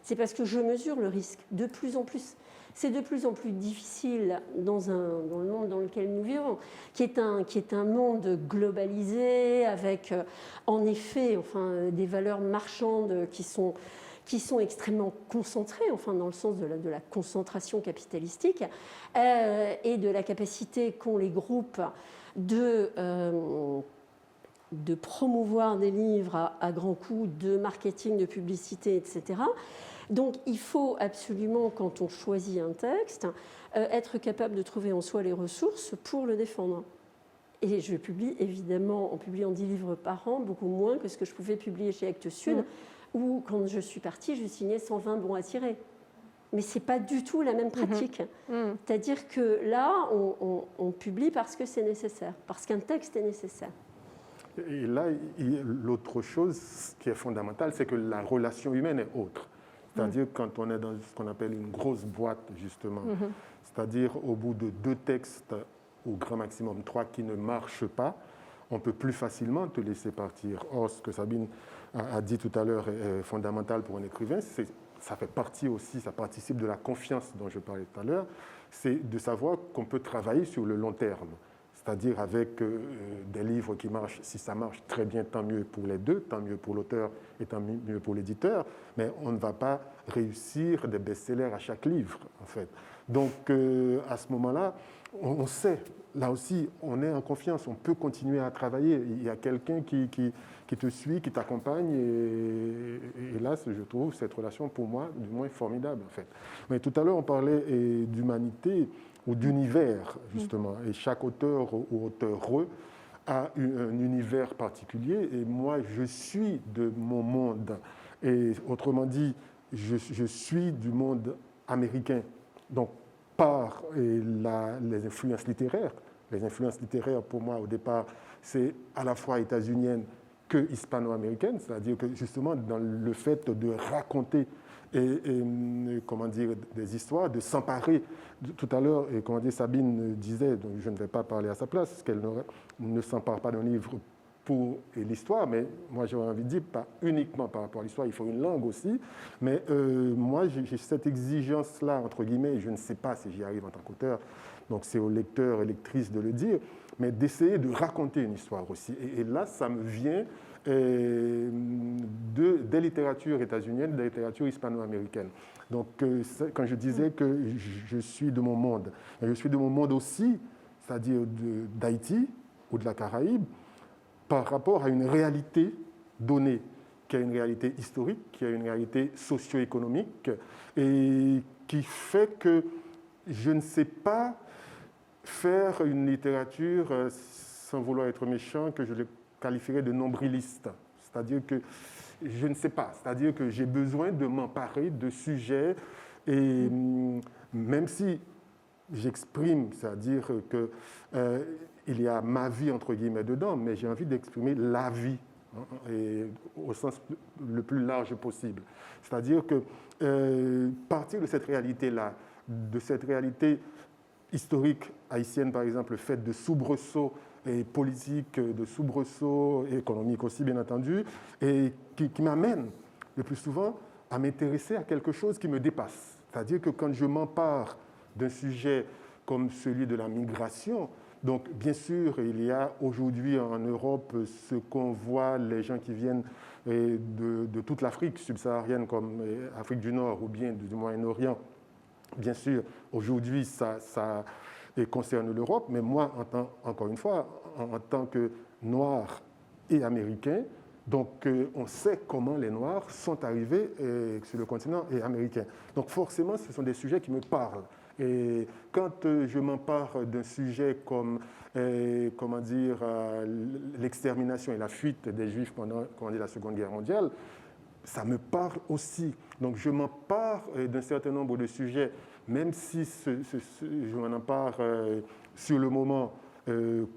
c'est parce que je mesure le risque de plus en plus. C'est de plus en plus difficile dans le monde dans lequel nous vivons, qui est un monde globalisé, avec en effet des valeurs marchandes qui sont extrêmement concentrées, dans le sens de la concentration capitalistique, et de la capacité qu'ont les groupes de promouvoir des livres à grands coups, de marketing, de publicité, etc. Donc il faut absolument, quand on choisit un texte, être capable de trouver en soi les ressources pour le défendre. Et je publie évidemment, en publiant 10 livres par an, beaucoup moins que ce que je pouvais publier chez Actes Sud, où quand je suis partie, je signais 120 bons à tirer. Mais ce n'est pas du tout la même pratique. C'est-à-dire que là, on publie parce que c'est nécessaire, parce qu'un texte est nécessaire. Et là, l'autre chose qui est fondamentale, c'est que la relation humaine est autre. C'est-à-dire quand on est dans ce qu'on appelle une grosse boîte, justement, c'est-à-dire au bout de 2 textes, au grand maximum 3 qui ne marchent pas, on peut plus facilement te laisser partir. Or, ce que Sabine a dit tout à l'heure est fondamental pour un écrivain, ça fait partie aussi, ça participe de la confiance dont je parlais tout à l'heure, c'est de savoir qu'on peut travailler sur le long terme. C'est-à-dire avec des livres qui marchent, si ça marche très bien, tant mieux pour les deux, tant mieux pour l'auteur et tant mieux pour l'éditeur, mais on ne va pas réussir des best-sellers à chaque livre, en fait. Donc, à ce moment-là, on sait, là aussi, on est en confiance, on peut continuer à travailler. Il y a quelqu'un qui te suit, qui t'accompagne, et là, je trouve cette relation, pour moi, du moins formidable, en fait. Mais tout à l'heure, on parlait d'humanité, ou d'univers, justement. Et chaque auteur ou auteure a un univers particulier. Et moi, je suis de mon monde. Et autrement dit, je suis du monde américain. Donc, par les influences littéraires Les influences littéraires, pour moi, au départ, c'est à la fois états-unienne que hispano-américaine, c'est-à-dire que justement, dans le fait de raconter comment dire, des histoires, de s'emparer. Tout à l'heure, comment dire, Sabine disait, donc je ne vais pas parler à sa place, qu'elle ne s'empare pas d'un livre pour l'histoire, mais moi j'aurais envie de dire, pas uniquement par rapport à l'histoire, il faut une langue aussi, mais moi j'ai cette exigence-là, entre guillemets, et je ne sais pas si j'y arrive en tant qu'auteur, donc c'est aux lecteurs et lectrices de le dire, mais d'essayer de raconter une histoire aussi. Et là, ça me vient des littératures états-uniennes, des littératures hispano-américaines. Donc, quand je disais que je suis de mon monde, je suis de mon monde aussi, c'est-à-dire d'Haïti ou de la Caraïbe, par rapport à une réalité donnée, qui a une réalité historique, qui a une réalité socio-économique, et qui fait que je ne sais pas faire une littérature, sans vouloir être méchant, que je le qualifierais de nombriliste. C'est-à-dire que je ne sais pas, c'est-à-dire que j'ai besoin de m'emparer de sujets, et même si j'exprime, c'est-à-dire qu'il y a ma vie, entre guillemets, dedans, mais j'ai envie d'exprimer la vie, hein, et au sens le plus large possible. C'est-à-dire que partir de cette réalité-là, de cette réalité historique haïtienne, par exemple, faite de soubresauts et politiques, de soubresauts économiques aussi, bien entendu, et qui m'amène le plus souvent à m'intéresser à quelque chose qui me dépasse. C'est-à-dire que quand je m'empare d'un sujet comme celui de la migration, donc bien sûr, il y a aujourd'hui en Europe ce qu'on voit, les gens qui viennent de toute l'Afrique subsaharienne, comme Afrique du Nord ou bien du Moyen-Orient. Bien sûr, aujourd'hui, ça concerne l'Europe, mais moi, encore une fois, en tant que Noir et Américain, donc on sait comment les Noirs sont arrivés sur le continent américain. Donc forcément, ce sont des sujets qui me parlent. Et quand je m'empare d'un sujet comme comment dire, l'extermination et la fuite des Juifs pendant la Seconde Guerre mondiale, ça me parle aussi. Donc je m'empare d'un certain nombre de sujets, même si je m'en empare sur le moment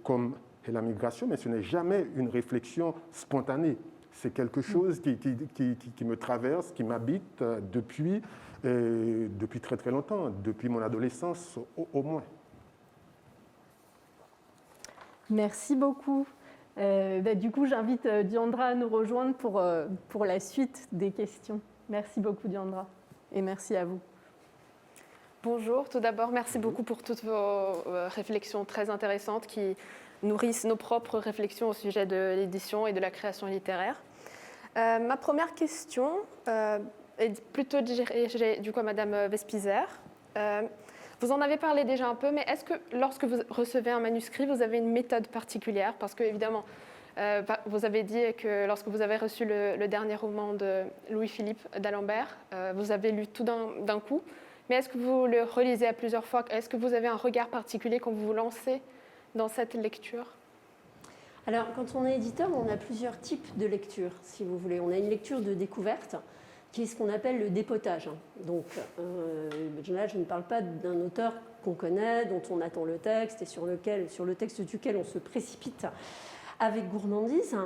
comme la migration, mais ce n'est jamais une réflexion spontanée. C'est quelque chose qui me traverse, qui m'habite depuis très très longtemps, depuis mon adolescence au moins. Merci beaucoup. Du coup, j'invite Diandra à nous rejoindre pour la suite des questions. Merci beaucoup, Diandra, et merci à vous. Bonjour, tout d'abord, merci beaucoup pour toutes vos réflexions très intéressantes qui nourrissent nos propres réflexions au sujet de l'édition et de la création littéraire. Ma première question est plutôt dirigée du coup à Madame Vespizer. Vous en avez parlé déjà un peu, mais est-ce que lorsque vous recevez un manuscrit, vous avez une méthode particulière? Parce que, évidemment, vous avez dit que lorsque vous avez reçu le dernier roman de Louis-Philippe d'Alembert, vous avez lu tout d'un coup. Mais est-ce que vous le relisez à plusieurs fois? Est-ce que vous avez un regard particulier quand vous vous lancez dans cette lecture? Alors, quand on est éditeur, on a plusieurs types de lecture, si vous voulez. On a une lecture de découverte, qui est ce qu'on appelle le dépotage. Donc, là, je ne parle pas d'un auteur qu'on connaît, dont on attend le texte et sur le texte duquel on se précipite avec gourmandise.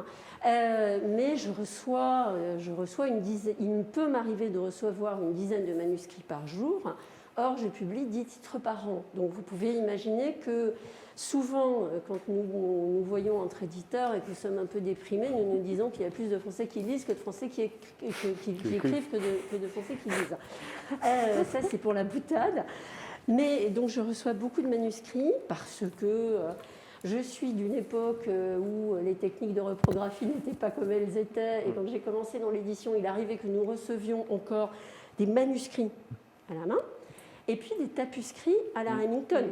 Mais je reçois une dizaine, il peut m'arriver de recevoir une dizaine de manuscrits par jour. Or, je publie 10 titres par an. Donc, vous pouvez imaginer que souvent, quand nous voyons entre éditeurs et que nous sommes un peu déprimés, nous nous disons qu'il y a plus de Français qui lisent que de Français qui écrivent que de Français qui lisent. Ça, c'est pour la boutade. Mais donc, je reçois beaucoup de manuscrits parce que je suis d'une époque où les techniques de reprographie n'étaient pas comme elles étaient. Et quand j'ai commencé dans l'édition, il arrivait que nous recevions encore des manuscrits à la main. Et puis des tapuscrits à la Remington.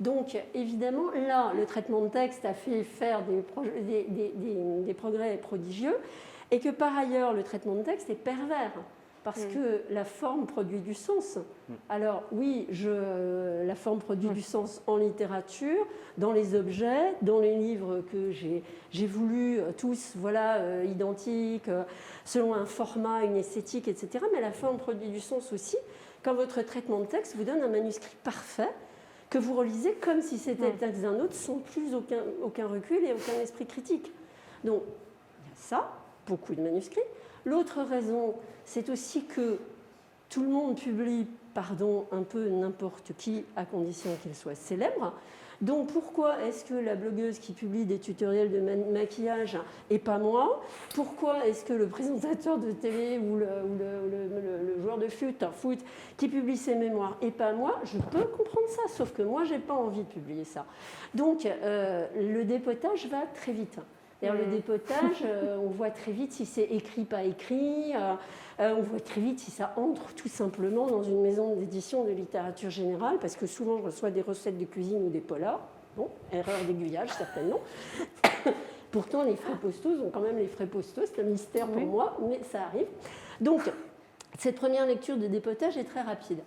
Donc, évidemment, là, le traitement de texte a fait faire des progrès prodigieux, et que par ailleurs, le traitement de texte est pervers, parce que la forme produit du sens. Alors, oui, la forme produit du sens en littérature, dans les objets, dans les livres que j'ai voulu, tous, voilà, identiques, selon un format, une esthétique, etc. Mais la forme produit du sens aussi. Quand votre traitement de texte vous donne un manuscrit parfait, que vous relisez comme si c'était le texte d'un autre, sans plus aucun recul et aucun esprit critique. Donc, il y a ça, beaucoup de manuscrits. L'autre raison, c'est aussi que tout le monde publie, pardon, un peu n'importe qui, à condition qu'il soit célèbre. Donc pourquoi est-ce que la blogueuse qui publie des tutoriels de maquillage et pas moi? Pourquoi est-ce que le présentateur de télé ou le joueur de foot qui publie ses mémoires et pas moi? Je peux comprendre ça, sauf que moi, j'ai pas envie de publier ça. Donc le dépotage va très vite. D'ailleurs, le dépotage, on voit très vite si c'est écrit, pas écrit. On voit très vite si ça entre tout simplement dans une maison d'édition de littérature générale, parce que souvent, je reçois des recettes de cuisine ou des polars. Bon, erreur d'aiguillage, certainement. Pourtant, les frais postaux ont quand même les frais postaux. C'est un mystère pour moi, mais ça arrive. Donc, cette première lecture de dépotage est très rapide.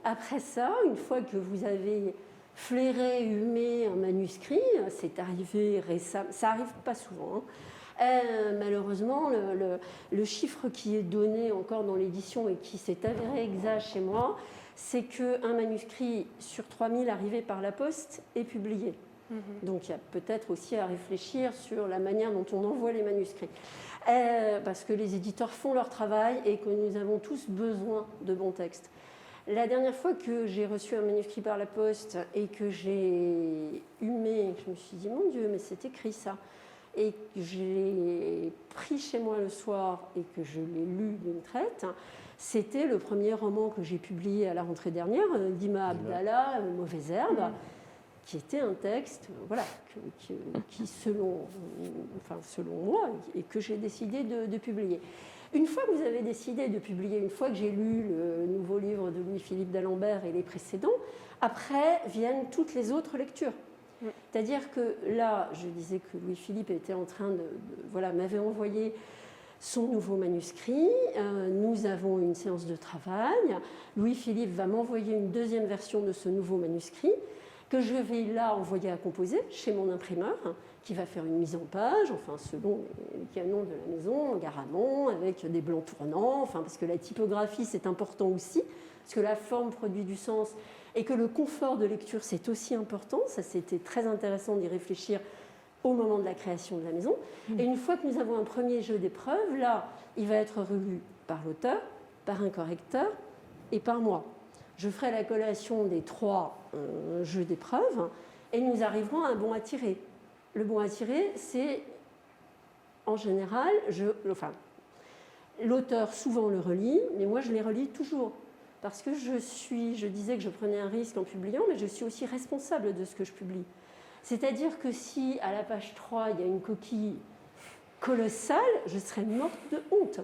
Après ça, une fois que vous avez flairé, humé un manuscrit, c'est arrivé récemment, ça n'arrive pas souvent, malheureusement, le chiffre qui est donné encore dans l'édition et qui s'est avéré exact chez moi, c'est qu'un manuscrit sur 3000 arrivé par la poste est publié. Donc il y a peut-être aussi à réfléchir sur la manière dont on envoie les manuscrits. Parce que les éditeurs font leur travail et que nous avons tous besoin de bons textes. La dernière fois que j'ai reçu un manuscrit par la poste et que j'ai humé, je me suis dit, mon Dieu, mais c'est écrit ça. Et que je l'ai pris chez moi le soir et que je l'ai lu d'une traite, c'était le premier roman que j'ai publié à la rentrée dernière, d'Ima Abdallah, Mauvaise herbe, qui était un texte voilà, qui selon moi, et que j'ai décidé de publier. Une fois que vous avez décidé de publier, une fois que j'ai lu le nouveau livre de Louis-Philippe d'Alembert et les précédents, après viennent toutes les autres lectures. C'est-à-dire que là, je disais que Louis-Philippe était en train m'avait envoyé son nouveau manuscrit. Nous avons une séance de travail. Louis-Philippe va m'envoyer une deuxième version de ce nouveau manuscrit que je vais là envoyer à composer chez mon imprimeur, qui va faire une mise en page, enfin selon les canons de la maison, Garamond, avec des blancs tournants, enfin parce que la typographie c'est important aussi, parce que la forme produit du sens et que le confort de lecture c'est aussi important. Ça c'était très intéressant d'y réfléchir au moment de la création de la maison. Et une fois que nous avons un premier jeu d'épreuves, là il va être relu par l'auteur, par un correcteur et par moi. Je ferai la collation des 3 jeux d'épreuves et nous arriverons à un bon à tirer. Le bon à tirer, c'est en général, l'auteur souvent le relit, mais moi je les relis toujours. Parce que je disais que je prenais un risque en publiant, mais je suis aussi responsable de ce que je publie. C'est-à-dire que si à la page 3, il y a une coquille colossale, je serais morte de honte.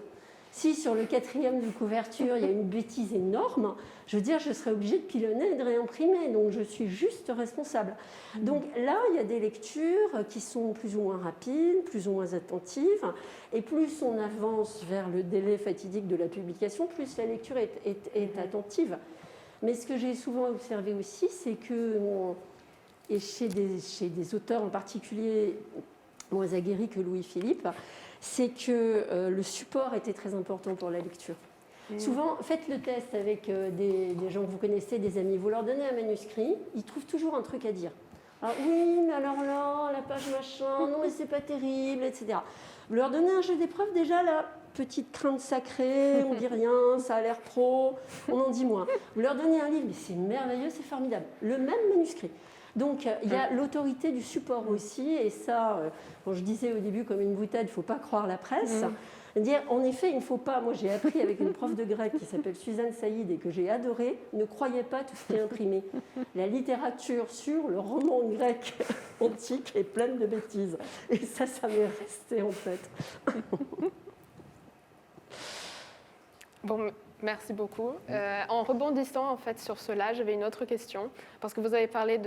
Si sur le 4e de couverture, il y a une bêtise énorme, je veux dire, je serais obligée de pilonner et de réimprimer. Donc, je suis juste responsable. Donc là, il y a des lectures qui sont plus ou moins rapides, plus ou moins attentives. Et plus on avance vers le délai fatidique de la publication, plus la lecture est attentive. Mais ce que j'ai souvent observé aussi, c'est que, et chez des auteurs en particulier moins aguerris que Louis-Philippe, c'est que le support était très important pour la lecture. Souvent, faites le test avec des gens que vous connaissez, des amis. Vous leur donnez un manuscrit, ils trouvent toujours un truc à dire. Ah, oui, mais alors là, la page machin, non mais c'est pas terrible, etc. Vous leur donnez un jeu d'épreuve, déjà la petite crainte sacrée, on dit rien, ça a l'air pro, on en dit moins. Vous leur donnez un livre, mais c'est merveilleux, c'est formidable. Le même manuscrit. Donc, il y a l'autorité du support aussi, et ça, quand je disais au début comme une boutade, il ne faut pas croire la presse. Dire, en effet, il ne faut pas, moi j'ai appris avec une prof de grec qui s'appelle Suzanne Saïd et que j'ai adoré, ne croyez pas tout ce qui est imprimé. La littérature sur le roman grec antique est pleine de bêtises. Et ça m'est resté en tête. Bon, merci beaucoup. En rebondissant en fait sur cela, j'avais une autre question, parce que vous avez parlé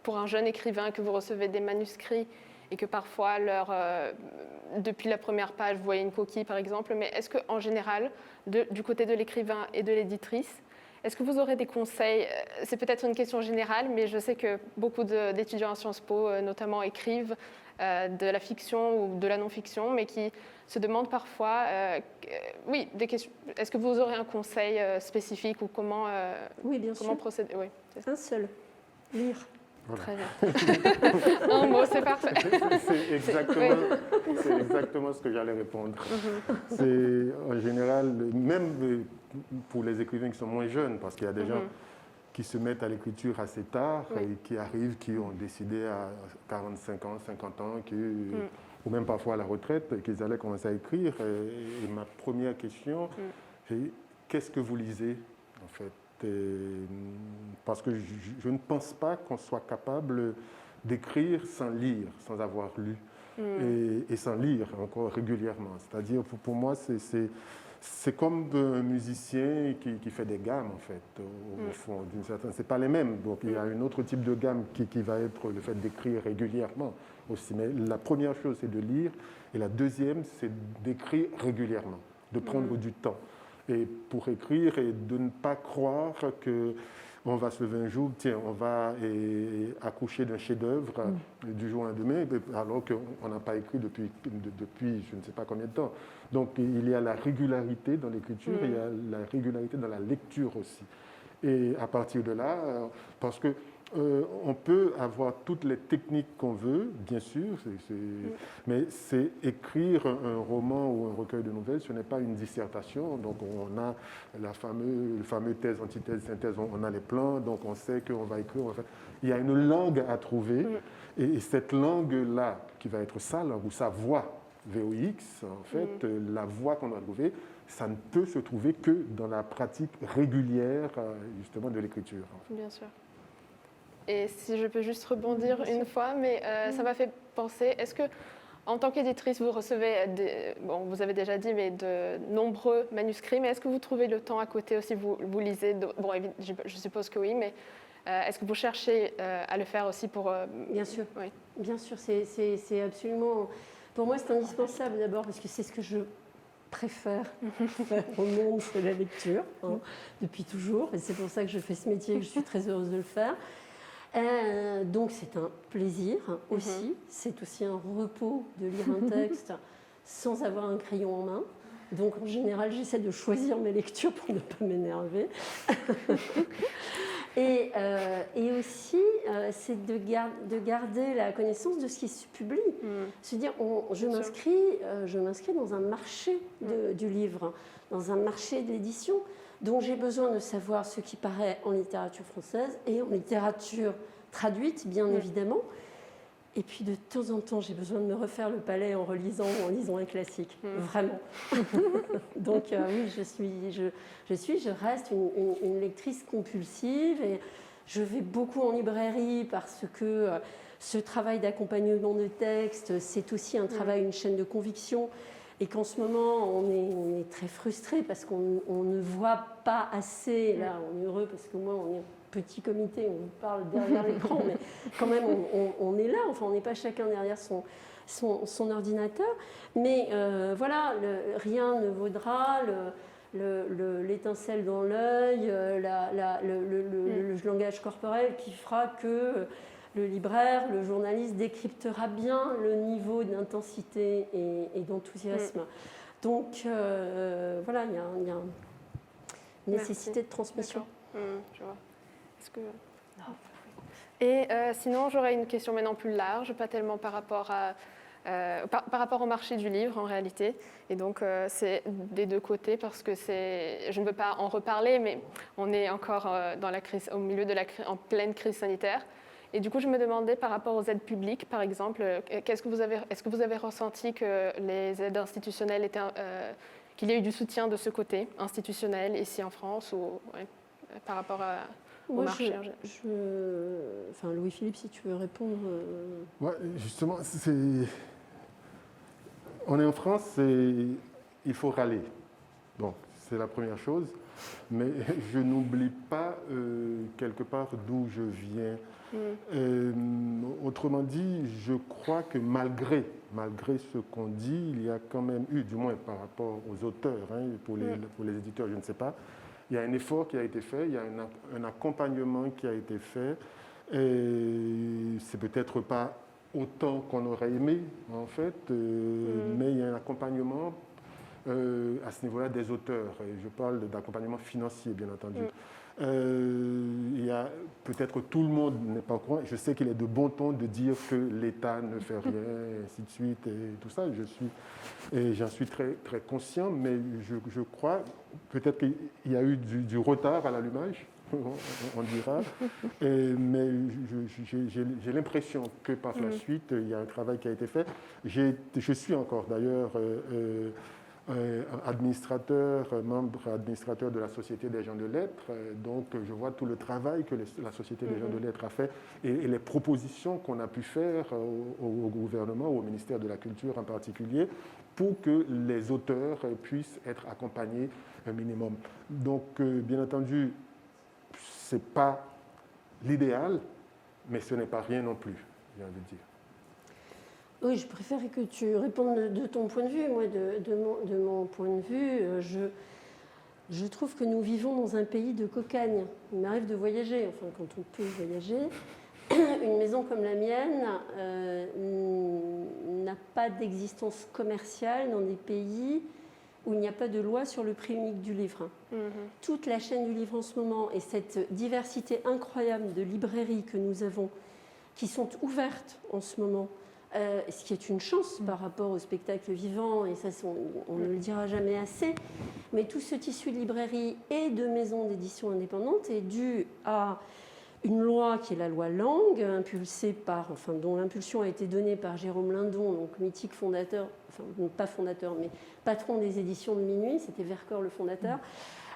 pour un jeune écrivain que vous recevez des manuscrits et que parfois, depuis la première page, vous voyez une coquille par exemple, mais est-ce qu'en général, du côté de l'écrivain et de l'éditrice, est-ce que vous aurez des conseils? C'est peut-être une question générale, mais je sais que beaucoup d'étudiants à Sciences Po, notamment, écrivent de la fiction ou de la non-fiction, mais qui se demandent parfois, oui, des questions. Est-ce que vous aurez un conseil spécifique ou comment, Oui, bien comment sûr. procéder? Oui, Un seul, lire. Voilà. très bien. Un mot, c'est parfait. C'est exactement ce que j'allais répondre. C'est en général, même pour les écrivains qui sont moins jeunes, parce qu'il y a des gens qui se mettent à l'écriture assez tard et qui arrivent, qui ont décidé à 45 ans, 50 ans, ou même parfois à la retraite, qu'ils allaient commencer à écrire. Et ma première question, c'est qu'est-ce que vous lisez en fait? Parce que je ne pense pas qu'on soit capable d'écrire sans lire, sans avoir lu, et sans lire encore régulièrement. C'est-à-dire, pour moi, c'est comme un musicien qui fait des gammes, en fait, au fond, d'une certaine. C'est pas les mêmes. Donc, il y a un autre type de gamme qui va être le fait d'écrire régulièrement aussi. Mais la première chose, c'est de lire, et la deuxième, c'est d'écrire régulièrement, de prendre du temps. Et pour écrire et de ne pas croire qu'on va se lever un jour, tiens, on va accoucher d'un chef-d'œuvre du jour au lendemain, alors qu'on n'a pas écrit depuis je ne sais pas combien de temps. Donc il y a la régularité dans l'écriture, il y a la régularité dans la lecture aussi. Et à partir de là, parce que on peut avoir toutes les techniques qu'on veut, bien sûr, mais c'est écrire un roman ou un recueil de nouvelles, ce n'est pas une dissertation. Donc on a le fameux thèse, antithèse, synthèse, on a les plans, donc on sait qu'on va écrire. Il y a une langue à trouver, et cette langue-là, qui va être sa langue ou sa voix, VOX, en fait, la voix qu'on va trouver, ça ne peut se trouver que dans la pratique régulière, justement, de l'écriture. Bien sûr. Et si je peux juste rebondir une fois, mais ça m'a fait penser, est-ce que, en tant qu'éditrice, vous recevez, vous avez déjà dit, mais de nombreux manuscrits, mais est-ce que vous trouvez le temps à côté aussi, vous lisez, bon, je suppose que oui, mais est-ce que vous cherchez à le faire aussi pour... Bien sûr, oui. Bien sûr, c'est absolument... Pour moi, c'est indispensable d'abord, parce que c'est ce que je préfère faire au monde, c'est la lecture, depuis toujours, et c'est pour ça que je fais ce métier, que je suis très heureuse de le faire. Donc c'est un plaisir aussi, c'est aussi un repos de lire un texte sans avoir un crayon en main. Donc en général, j'essaie de choisir mes lectures pour ne pas m'énerver. Et aussi, c'est de garder la connaissance de ce qui se publie. Se dire, je m'inscris dans un marché du livre, dans un marché de l'édition. Donc j'ai besoin de savoir ce qui paraît en littérature française et en littérature traduite, bien évidemment. Et puis de temps en temps, j'ai besoin de me refaire le palais en lisant un classique, vraiment. Donc oui, je reste une lectrice compulsive et je vais beaucoup en librairie parce que ce travail d'accompagnement de texte, c'est aussi un travail, une chaîne de conviction. Et qu'en ce moment, on est très frustré parce qu'on ne voit pas assez. Là, on est heureux parce que moi, on est un petit comité, on vous parle derrière l'écran, mais quand même, on est là. Enfin, on n'est pas chacun derrière son ordinateur. Mais rien ne vaudra l'étincelle dans l'œil, le langage corporel qui fera que le libraire, le journaliste décryptera bien le niveau d'intensité et d'enthousiasme. Donc voilà, il y a une nécessité de transmission. Je vois. Est-ce que... Et sinon, j'aurais une question maintenant plus large, pas tellement par rapport au marché du livre en réalité. Et donc c'est des deux côtés parce que je ne veux pas en reparler, mais on est encore dans la crise, en pleine crise sanitaire. Et du coup, je me demandais par rapport aux aides publiques, par exemple, est-ce que vous avez ressenti que les aides institutionnelles qu'il y a eu du soutien de ce côté institutionnel ici en France ou par rapport au marché? Enfin, Louis-Philippe, si tu veux répondre. Ouais, justement, on est en France et il faut râler. Donc, c'est la première chose. Mais je n'oublie pas quelque part d'où je viens. Autrement dit, je crois que malgré ce qu'on dit, il y a quand même eu, du moins par rapport aux auteurs, pour les éditeurs, je ne sais pas, il y a un effort qui a été fait, il y a un accompagnement qui a été fait. Et c'est peut-être pas autant qu'on aurait aimé, en fait, mais il y a un accompagnement à ce niveau-là des auteurs. Et je parle d'accompagnement financier, bien entendu. Il y a peut-être tout le monde n'est pas au courant. Je sais qu'il est de bon ton de dire que l'État ne fait rien, et ainsi de suite, et tout ça. J'en suis très, très conscient, mais je crois peut-être qu'il y a eu du retard à l'allumage, on dira. Mais j'ai l'impression que par la suite, il y a un travail qui a été fait. Je suis encore d'ailleurs membre administrateur de la Société des gens de lettres. Donc, je vois tout le travail que la Société des gens de lettres a fait et les propositions qu'on a pu faire au gouvernement, au ministère de la Culture en particulier, pour que les auteurs puissent être accompagnés un minimum. Donc, bien entendu, ce n'est pas l'idéal, mais ce n'est pas rien non plus, j'ai envie de dire. Oui, je préférais que tu répondes de ton point de vue. Moi, de mon point de vue, je trouve que nous vivons dans un pays de cocagne. Il m'arrive de voyager, enfin quand on peut voyager. Une maison comme la mienne n'a pas d'existence commerciale dans des pays où il n'y a pas de loi sur le prix unique du livre. Toute la chaîne du livre en ce moment et cette diversité incroyable de librairies que nous avons, qui sont ouvertes en ce moment, ce qui est une chance par rapport au spectacle vivant, et ça on ne le dira jamais assez, mais tout ce tissu de librairie et de maisons d'édition indépendantes est dû à une loi qui est la loi Langue, dont l'impulsion a été donnée par Jérôme Lindon, donc mythique fondateur, enfin pas fondateur, mais patron des éditions de Minuit, c'était Vercors le fondateur.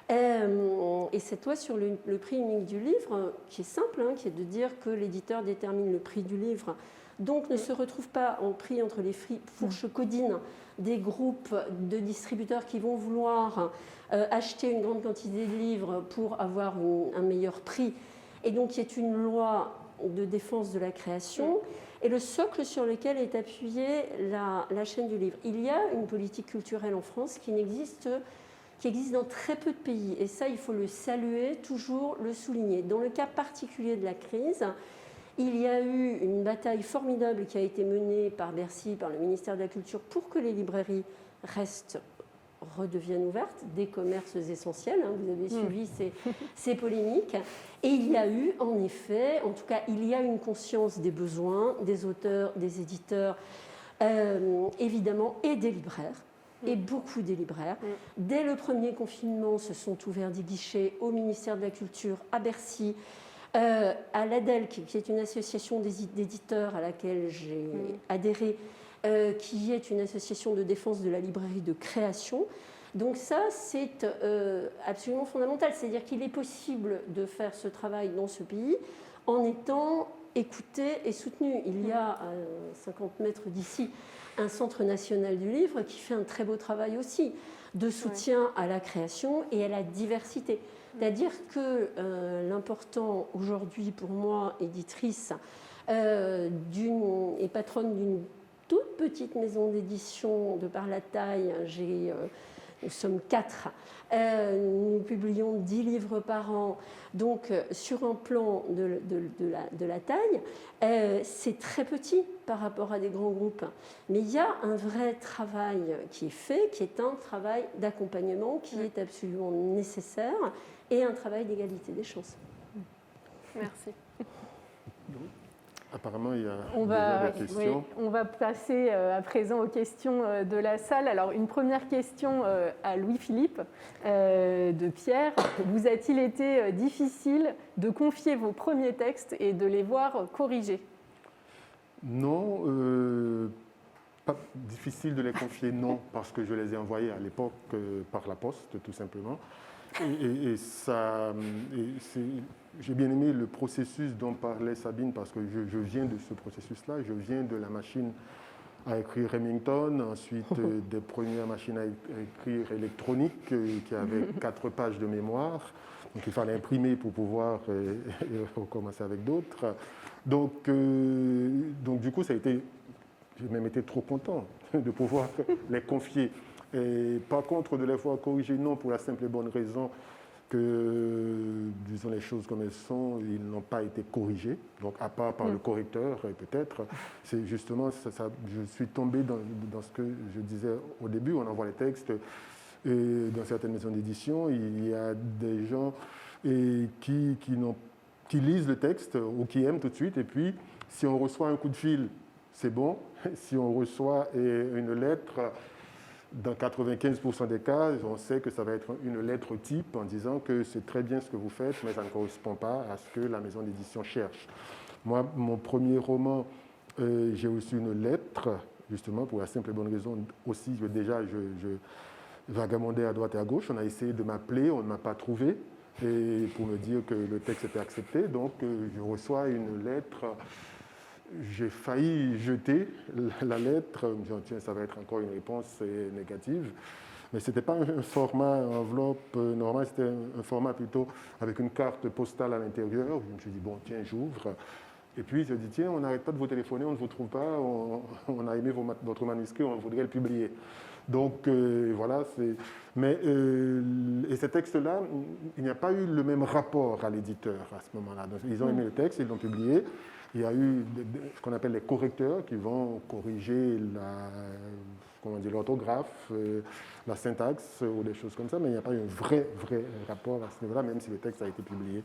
Et cette loi sur le prix unique du livre, qui est simple, qui est de dire que l'éditeur détermine le prix du livre, donc ne se retrouve pas en prix entre les fourches codines des groupes de distributeurs qui vont vouloir acheter une grande quantité de livres pour avoir un meilleur prix. Et donc, il y a une loi de défense de la création et le socle sur lequel est appuyée la chaîne du livre. Il y a une politique culturelle en France qui existe dans très peu de pays. Et ça, il faut le saluer, toujours le souligner. Dans le cas particulier de la crise, il y a eu une bataille formidable qui a été menée par Bercy, par le ministère de la Culture, pour que les librairies redeviennent ouvertes, des commerces essentiels. Vous avez suivi ces polémiques. Et il y a eu, en effet, en tout cas, il y a une conscience des besoins des auteurs, des éditeurs, évidemment, et des libraires. Et beaucoup des libraires. Dès le premier confinement, se sont ouverts des guichets au ministère de la Culture, à Bercy, à l'ADEL, qui est une association d'éditeurs à laquelle j'ai adhéré, qui est une association de défense de la librairie de création. Donc ça, c'est absolument fondamental. C'est-à-dire qu'il est possible de faire ce travail dans ce pays en étant écouté et soutenu. Il y a à 50 mètres d'ici un centre national du livre qui fait un très beau travail aussi de soutien à la création et à la diversité. C'est-à-dire que l'important aujourd'hui pour moi, éditrice et patronne d'une toute petite maison d'édition de par la taille, nous sommes 4, nous publions 10 livres par an, donc sur un plan de la taille, c'est très petit par rapport à des grands groupes. Mais il y a un vrai travail qui est fait, qui est un travail d'accompagnement qui est absolument nécessaire et un travail d'égalité des chances. Merci. Apparemment, il y a des questions. Oui, on va passer à présent aux questions de la salle. Alors, une première question à Louis-Philippe de Pierre. Vous a-t-il été difficile de confier vos premiers textes et de les voir corrigés ? Non, pas difficile de les confier, non, parce que je les ai envoyés à l'époque par la poste, tout simplement. J'ai bien aimé le processus dont parlait Sabine, parce que je viens de ce processus-là, je viens de la machine à écrire Remington, ensuite des premières machines à écrire électroniques qui avaient 4 pages de mémoire, donc il fallait imprimer pour pouvoir recommencer avec d'autres. Donc du coup, j'ai même été trop content de pouvoir les confier. Et par contre, de les voir corriger, non, pour la simple et bonne raison que, disons les choses comme elles sont, ils n'ont pas été corrigés, donc à part par le correcteur peut-être. C'est justement, je suis tombé dans ce que je disais au début, on envoie les textes, et dans certaines maisons d'édition, il y a des gens qui lisent le texte ou qui aiment tout de suite, et puis si on reçoit un coup de fil, c'est bon. Si on reçoit une lettre, dans 95% des cas, on sait que ça va être une lettre type en disant que c'est très bien ce que vous faites, mais ça ne correspond pas à ce que la maison d'édition cherche. Moi, mon premier roman, j'ai reçu une lettre, justement, pour la simple et bonne raison aussi que déjà, je vagabondais à droite et à gauche. On a essayé de m'appeler, on ne m'a pas trouvé, et pour me dire que le texte était accepté. Donc, je reçois une lettre. J'ai failli jeter la lettre, me disant tiens, ça va être encore une réponse négative. Mais ce n'était pas un format enveloppe normal, c'était un format plutôt avec une carte postale à l'intérieur. Je me suis dit, bon, tiens, j'ouvre. Et puis, je dis, tiens, on n'arrête pas de vous téléphoner, on ne vous trouve pas, on a aimé votre manuscrit, on voudrait le publier. Donc, voilà. Mais et ce texte-là, il n'y a pas eu le même rapport à l'éditeur à ce moment-là. Donc, ils ont aimé le texte, ils l'ont publié. Il y a eu ce qu'on appelle les correcteurs qui vont corriger l'orthographe, la syntaxe ou des choses comme ça, mais il n'y a pas eu un vrai rapport à ce niveau-là, même si le texte a été publié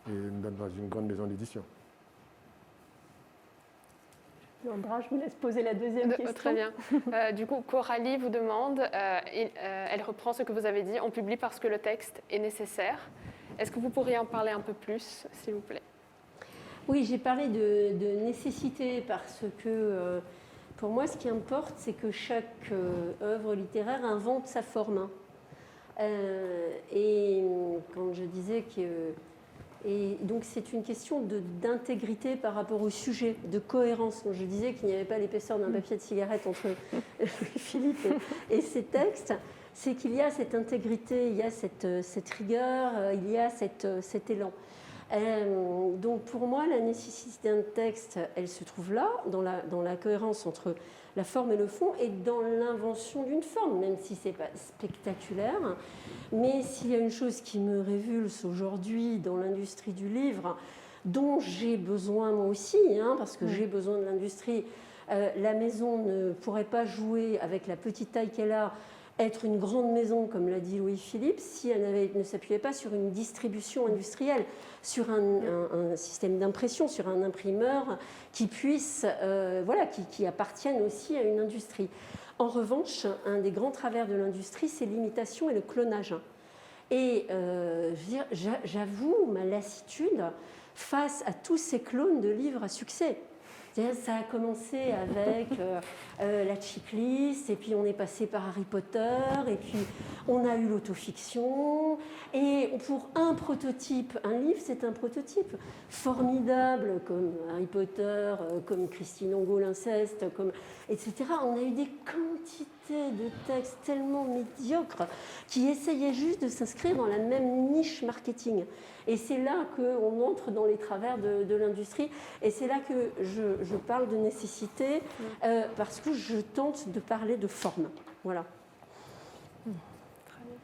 dans une grande maison d'édition. Leandra, je vous laisse poser la deuxième question. Très bien. Du coup, Coralie vous demande, elle reprend ce que vous avez dit, on publie parce que le texte est nécessaire. Est-ce que vous pourriez en parler un peu plus, s'il vous plaît ? Oui, j'ai parlé de nécessité parce que pour moi, ce qui importe, c'est que chaque œuvre littéraire invente sa forme. Et quand je disais que... Et donc c'est une question d'intégrité par rapport au sujet, de cohérence. Donc je disais qu'il n'y avait pas l'épaisseur d'un papier de cigarette entre Philippe et ses textes. C'est qu'il y a cette intégrité, il y a cette rigueur, il y a cet élan. Donc pour moi, la nécessité d'un texte, elle se trouve là, dans la cohérence entre la forme et le fond, et dans l'invention d'une forme, même si ce n'est pas spectaculaire. Mais s'il y a une chose qui me révulse aujourd'hui dans l'industrie du livre, dont j'ai besoin moi aussi, parce que j'ai besoin de l'industrie, la maison ne pourrait pas jouer avec la petite taille qu'elle a, être une grande maison, comme l'a dit Louis-Philippe, si elle ne s'appuyait pas sur une distribution industrielle, sur un système d'impression, sur un imprimeur qui puisse, qui appartienne aussi à une industrie. En revanche, un des grands travers de l'industrie, c'est l'imitation et le clonage. Et j'avoue ma lassitude face à tous ces clones de livres à succès. Ça a commencé avec la checklist, et puis on est passé par Harry Potter, et puis on a eu l'autofiction. Et pour un prototype, un livre, c'est un prototype formidable, comme Harry Potter, comme Christine Angot, l'inceste, etc. On a eu des quantités de textes tellement médiocres qui essayaient juste de s'inscrire dans la même niche marketing. Et c'est là qu'on entre dans les travers de l'industrie. Et c'est là que je parle de nécessité, parce que je tente de parler de forme. Voilà. Très bien.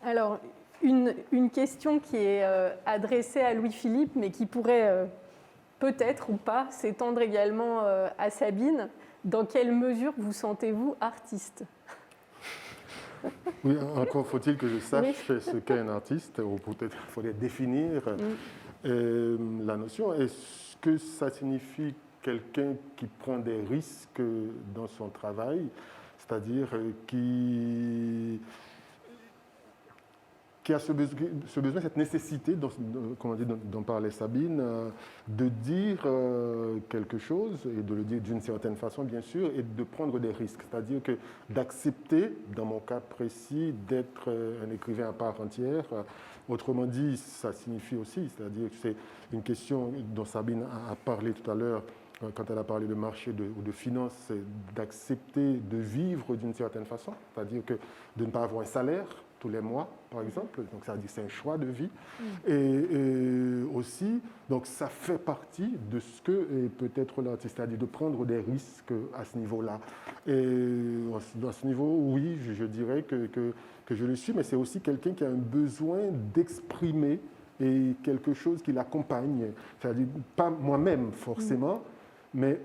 Alors, une question qui est adressée à Louis-Philippe, mais qui pourrait peut-être ou pas s'étendre également à Sabine. Dans quelle mesure vous sentez-vous artiste ? Oui, encore faut-il que je sache ce qu'est un artiste, ou peut-être il faudrait définir la notion. Est-ce que ça signifie quelqu'un qui prend des risques dans son travail, c'est-à-dire qui a ce besoin, cette nécessité, dont parlait Sabine, de dire quelque chose, et de le dire d'une certaine façon, bien sûr, et de prendre des risques. C'est-à-dire que d'accepter, dans mon cas précis, d'être un écrivain à part entière. Autrement dit, ça signifie aussi, c'est-à-dire que c'est une question dont Sabine a parlé tout à l'heure, quand elle a parlé de marché ou de finance, c'est d'accepter de vivre d'une certaine façon, c'est-à-dire que de ne pas avoir un salaire tous les mois, par exemple. Donc, ça veut dire que c'est un choix de vie. Et aussi, donc, ça fait partie de ce que est peut-être l'artiste, c'est-à-dire de prendre des risques à ce niveau-là. Et à ce niveau, oui, je dirais que je le suis, mais c'est aussi quelqu'un qui a un besoin d'exprimer et quelque chose qui l'accompagne. C'est-à-dire, pas moi-même forcément, mais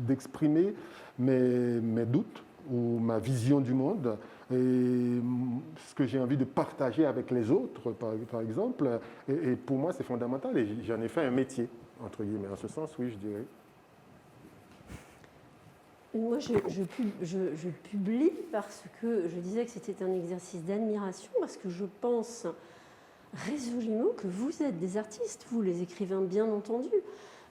d'exprimer mes doutes ou ma vision du monde et ce que j'ai envie de partager avec les autres, par exemple. Et pour moi, c'est fondamental et j'en ai fait un métier, entre guillemets. En ce sens, oui, je dirais. Moi, je publie parce que je disais que c'était un exercice d'admiration, parce que je pense résolument que vous êtes des artistes, vous les écrivains bien entendu,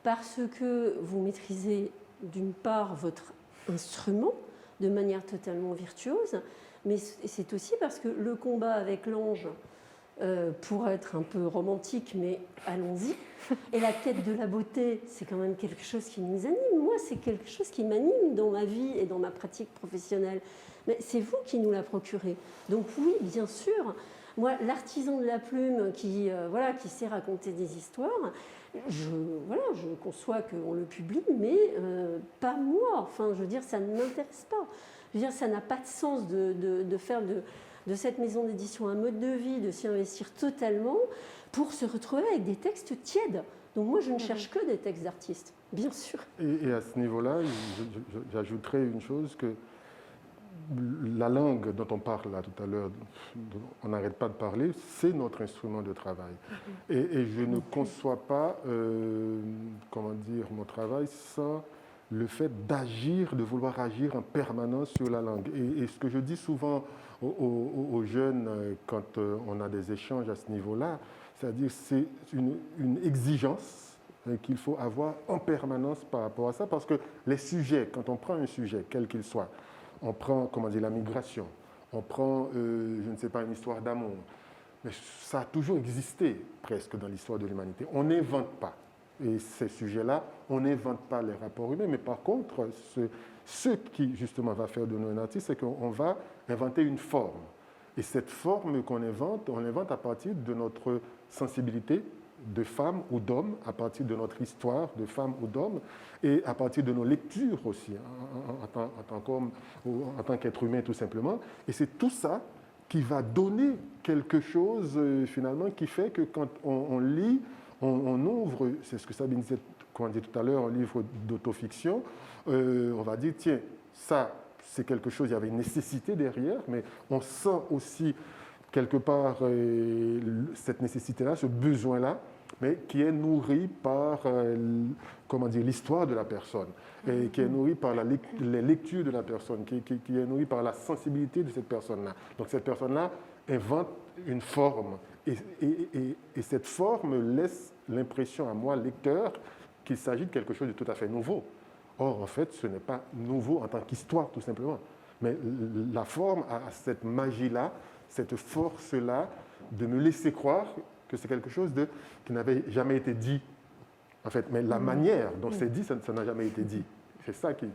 parce que vous maîtrisez d'une part votre instrument de manière totalement virtuose, mais c'est aussi parce que le combat avec l'ange, pour être un peu romantique, mais allons-y, et la quête de la beauté, c'est quand même quelque chose qui nous anime. Moi, c'est quelque chose qui m'anime dans ma vie et dans ma pratique professionnelle. Mais c'est vous qui nous l'a procuré. Donc oui, bien sûr, moi, l'artisan de la plume qui sait raconter des histoires, je conçois qu'on le publie, mais pas moi. Enfin, je veux dire, ça ne m'intéresse pas. Je veux dire, ça n'a pas de sens de faire de cette maison d'édition un mode de vie, de s'y investir totalement pour se retrouver avec des textes tièdes. Donc moi, je ne cherche que des textes d'artistes, bien sûr. Et à ce niveau-là, j'ajouterais une chose, que la langue dont on parle là tout à l'heure, on n'arrête pas de parler, c'est notre instrument de travail. Et je ne conçois pas, mon travail sans le fait d'agir, de vouloir agir en permanence sur la langue. Et ce que je dis souvent aux jeunes quand on a des échanges à ce niveau-là, c'est-à-dire c'est une exigence qu'il faut avoir en permanence par rapport à ça, parce que les sujets, quand on prend un sujet, quel qu'il soit, on prend, la migration, on prend, je ne sais pas, une histoire d'amour, mais ça a toujours existé presque dans l'histoire de l'humanité. On n'invente pas. Et ces sujets-là, on n'invente pas les rapports humains, mais par contre, ce qui justement va faire de nous un artiste, c'est qu'on va inventer une forme. Et cette forme qu'on invente, on l'invente à partir de notre sensibilité de femme ou d'homme, à partir de notre histoire de femme ou d'homme, et à partir de nos lectures aussi, en tant qu'homme ou en tant qu'être humain tout simplement. Et c'est tout ça qui va donner quelque chose finalement qui fait que quand on lit, on ouvre, c'est ce que Sabine disait, qu'on dit tout à l'heure, un livre d'autofiction, on va dire, tiens, ça, c'est quelque chose, il y avait une nécessité derrière, mais on sent aussi quelque part cette nécessité-là, ce besoin-là, mais qui est nourri par l'histoire de la personne, et qui est nourri par les lectures de la personne, qui est nourri par la sensibilité de cette personne-là. Donc cette personne-là invente une forme, et cette forme laisse l'impression à moi, lecteur, qu'il s'agit de quelque chose de tout à fait nouveau. Or, en fait, ce n'est pas nouveau en tant qu'histoire, tout simplement. Mais la forme a cette magie-là, cette force-là, de me laisser croire que c'est quelque chose qui n'avait jamais été dit, en fait. Mais la manière dont c'est dit, ça n'a jamais été dit. C'est ça qui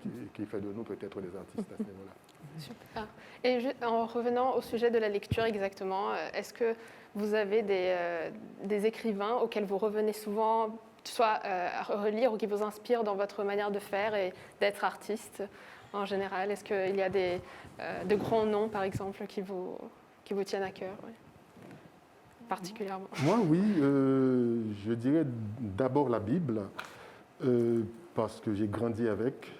fait de nous peut-être des artistes à ce niveau-là. Super. Et en revenant au sujet de la lecture exactement, est-ce que vous avez des écrivains auxquels vous revenez souvent, soit à relire ou qui vous inspirent dans votre manière de faire et d'être artiste en général? Est-ce qu'il y a de grands noms, par exemple, qui vous tiennent à cœur, oui, particulièrement? Moi, oui, je dirais d'abord la Bible, parce que j'ai grandi avec.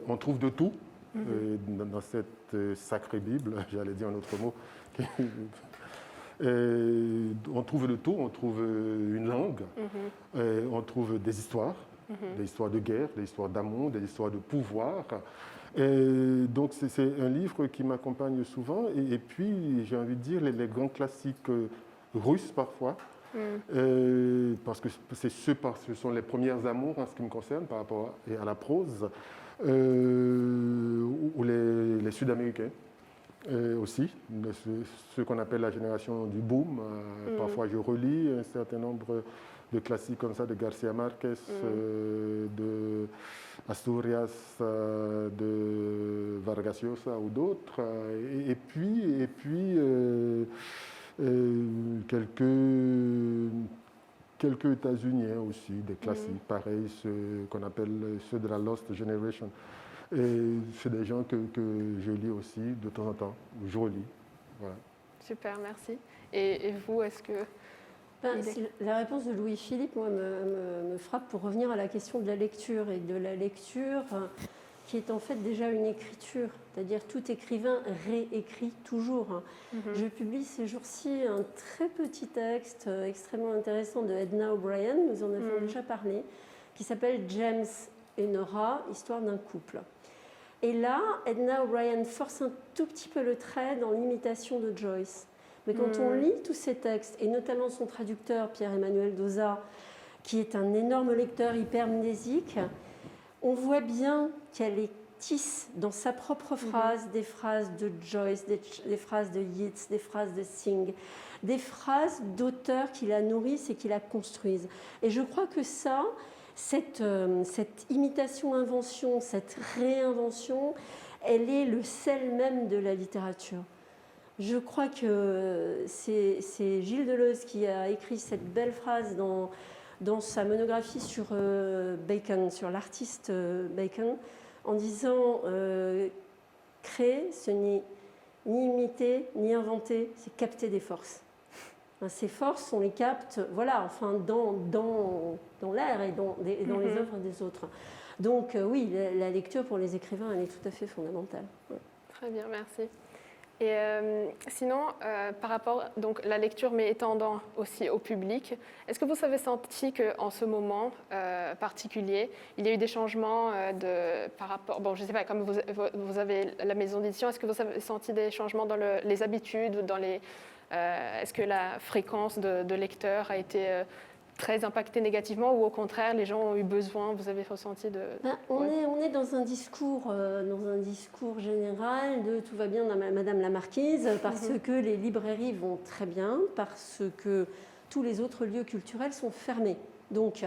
On trouve de tout dans cette sacrée Bible, j'allais dire un autre mot. On trouve de tout, on trouve une langue, on trouve des histoires de guerre, des histoires d'amour, des histoires de pouvoir. Et donc c'est un livre qui m'accompagne souvent. Et puis j'ai envie de dire les grands classiques russes parfois, parce que ce sont les premières amours en ce qui me concerne par rapport à la prose, ou les Sud-Américains. Aussi, ce qu'on appelle la génération du boom. Parfois, je relis un certain nombre de classiques comme ça, de Garcia Marquez, de Asturias, de Vargas Llosa ou d'autres. Et puis quelques États-Uniens aussi, des classiques, pareil, ceux qu'on appelle ceux de la Lost Generation. Et c'est des gens que je lis aussi de temps en temps, ou je relis. Voilà. Super, merci. Et vous, est-ce que... La réponse de Louis-Philippe, moi, me frappe pour revenir à la question de la lecture, et de la lecture qui est en fait déjà une écriture, c'est-à-dire tout écrivain réécrit toujours. Je publie ces jours-ci un très petit texte extrêmement intéressant de Edna O'Brien, nous en avons déjà parlé, qui s'appelle James et Nora, histoire d'un couple. Et là, Edna O'Brien force un tout petit peu le trait dans l'imitation de Joyce. Mais quand on lit tous ces textes, et notamment son traducteur, Pierre-Emmanuel Dauza, qui est un énorme lecteur hypermnésique, on voit bien qu'elle tisse dans sa propre phrase des phrases de Joyce, des phrases de Yeats, des phrases de Synge, des phrases d'auteurs qui la nourrissent et qui la construisent. Et je crois que ça, cette imitation-invention, cette réinvention, elle est le sel même de la littérature. Je crois que c'est Gilles Deleuze qui a écrit cette belle phrase dans sa monographie sur Bacon, sur l'artiste Bacon, en disant créer, ce n'est ni imiter, ni inventer, c'est capter des forces. Ces forces, on les capte, voilà, enfin, dans l'air et dans les œuvres des autres. Donc oui, la lecture pour les écrivains, elle est tout à fait fondamentale. Ouais. Très bien, merci. Et sinon, par rapport donc la lecture, mais étendant aussi au public, est-ce que vous avez senti qu'en ce moment particulier, il y a eu des changements par rapport, bon, je ne sais pas, comme vous avez la maison d'édition, est-ce que vous avez senti des changements dans les habitudes, est-ce que la fréquence de lecteurs a été très impactée négativement, ou au contraire, les gens ont eu besoin, vous avez ressenti de... On est dans un discours général de tout va bien dans Madame la Marquise, parce que les librairies vont très bien, parce que tous les autres lieux culturels sont fermés. Donc,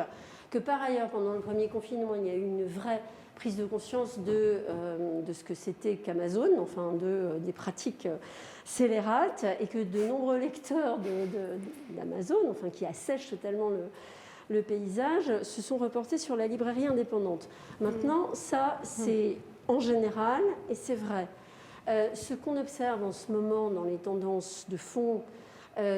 que par ailleurs, pendant le premier confinement, il y a eu une vraie prise de conscience de ce que c'était qu'Amazon, enfin des pratiques scélérates, et que de nombreux lecteurs d'Amazon, enfin qui assèchent totalement le paysage, se sont reportés sur la librairie indépendante. Maintenant, ça, c'est en général, et c'est vrai. Ce qu'on observe en ce moment dans les tendances de fond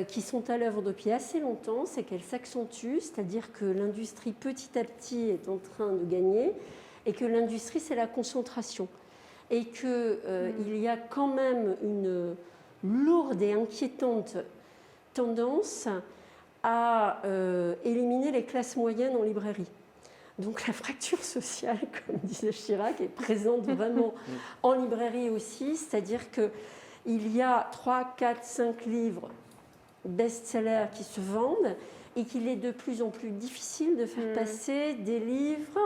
qui sont à l'œuvre depuis assez longtemps, c'est qu'elles s'accentuent, c'est-à-dire que l'industrie petit à petit est en train de gagner, et que l'industrie, c'est la concentration. Et qu'il y a quand même une lourde et inquiétante tendance à éliminer les classes moyennes en librairie. Donc la fracture sociale, comme disait Chirac, est présente vraiment en librairie aussi, c'est-à-dire qu'il y a 3, 4, 5 livres best-sellers qui se vendent et qu'il est de plus en plus difficile de faire passer des livres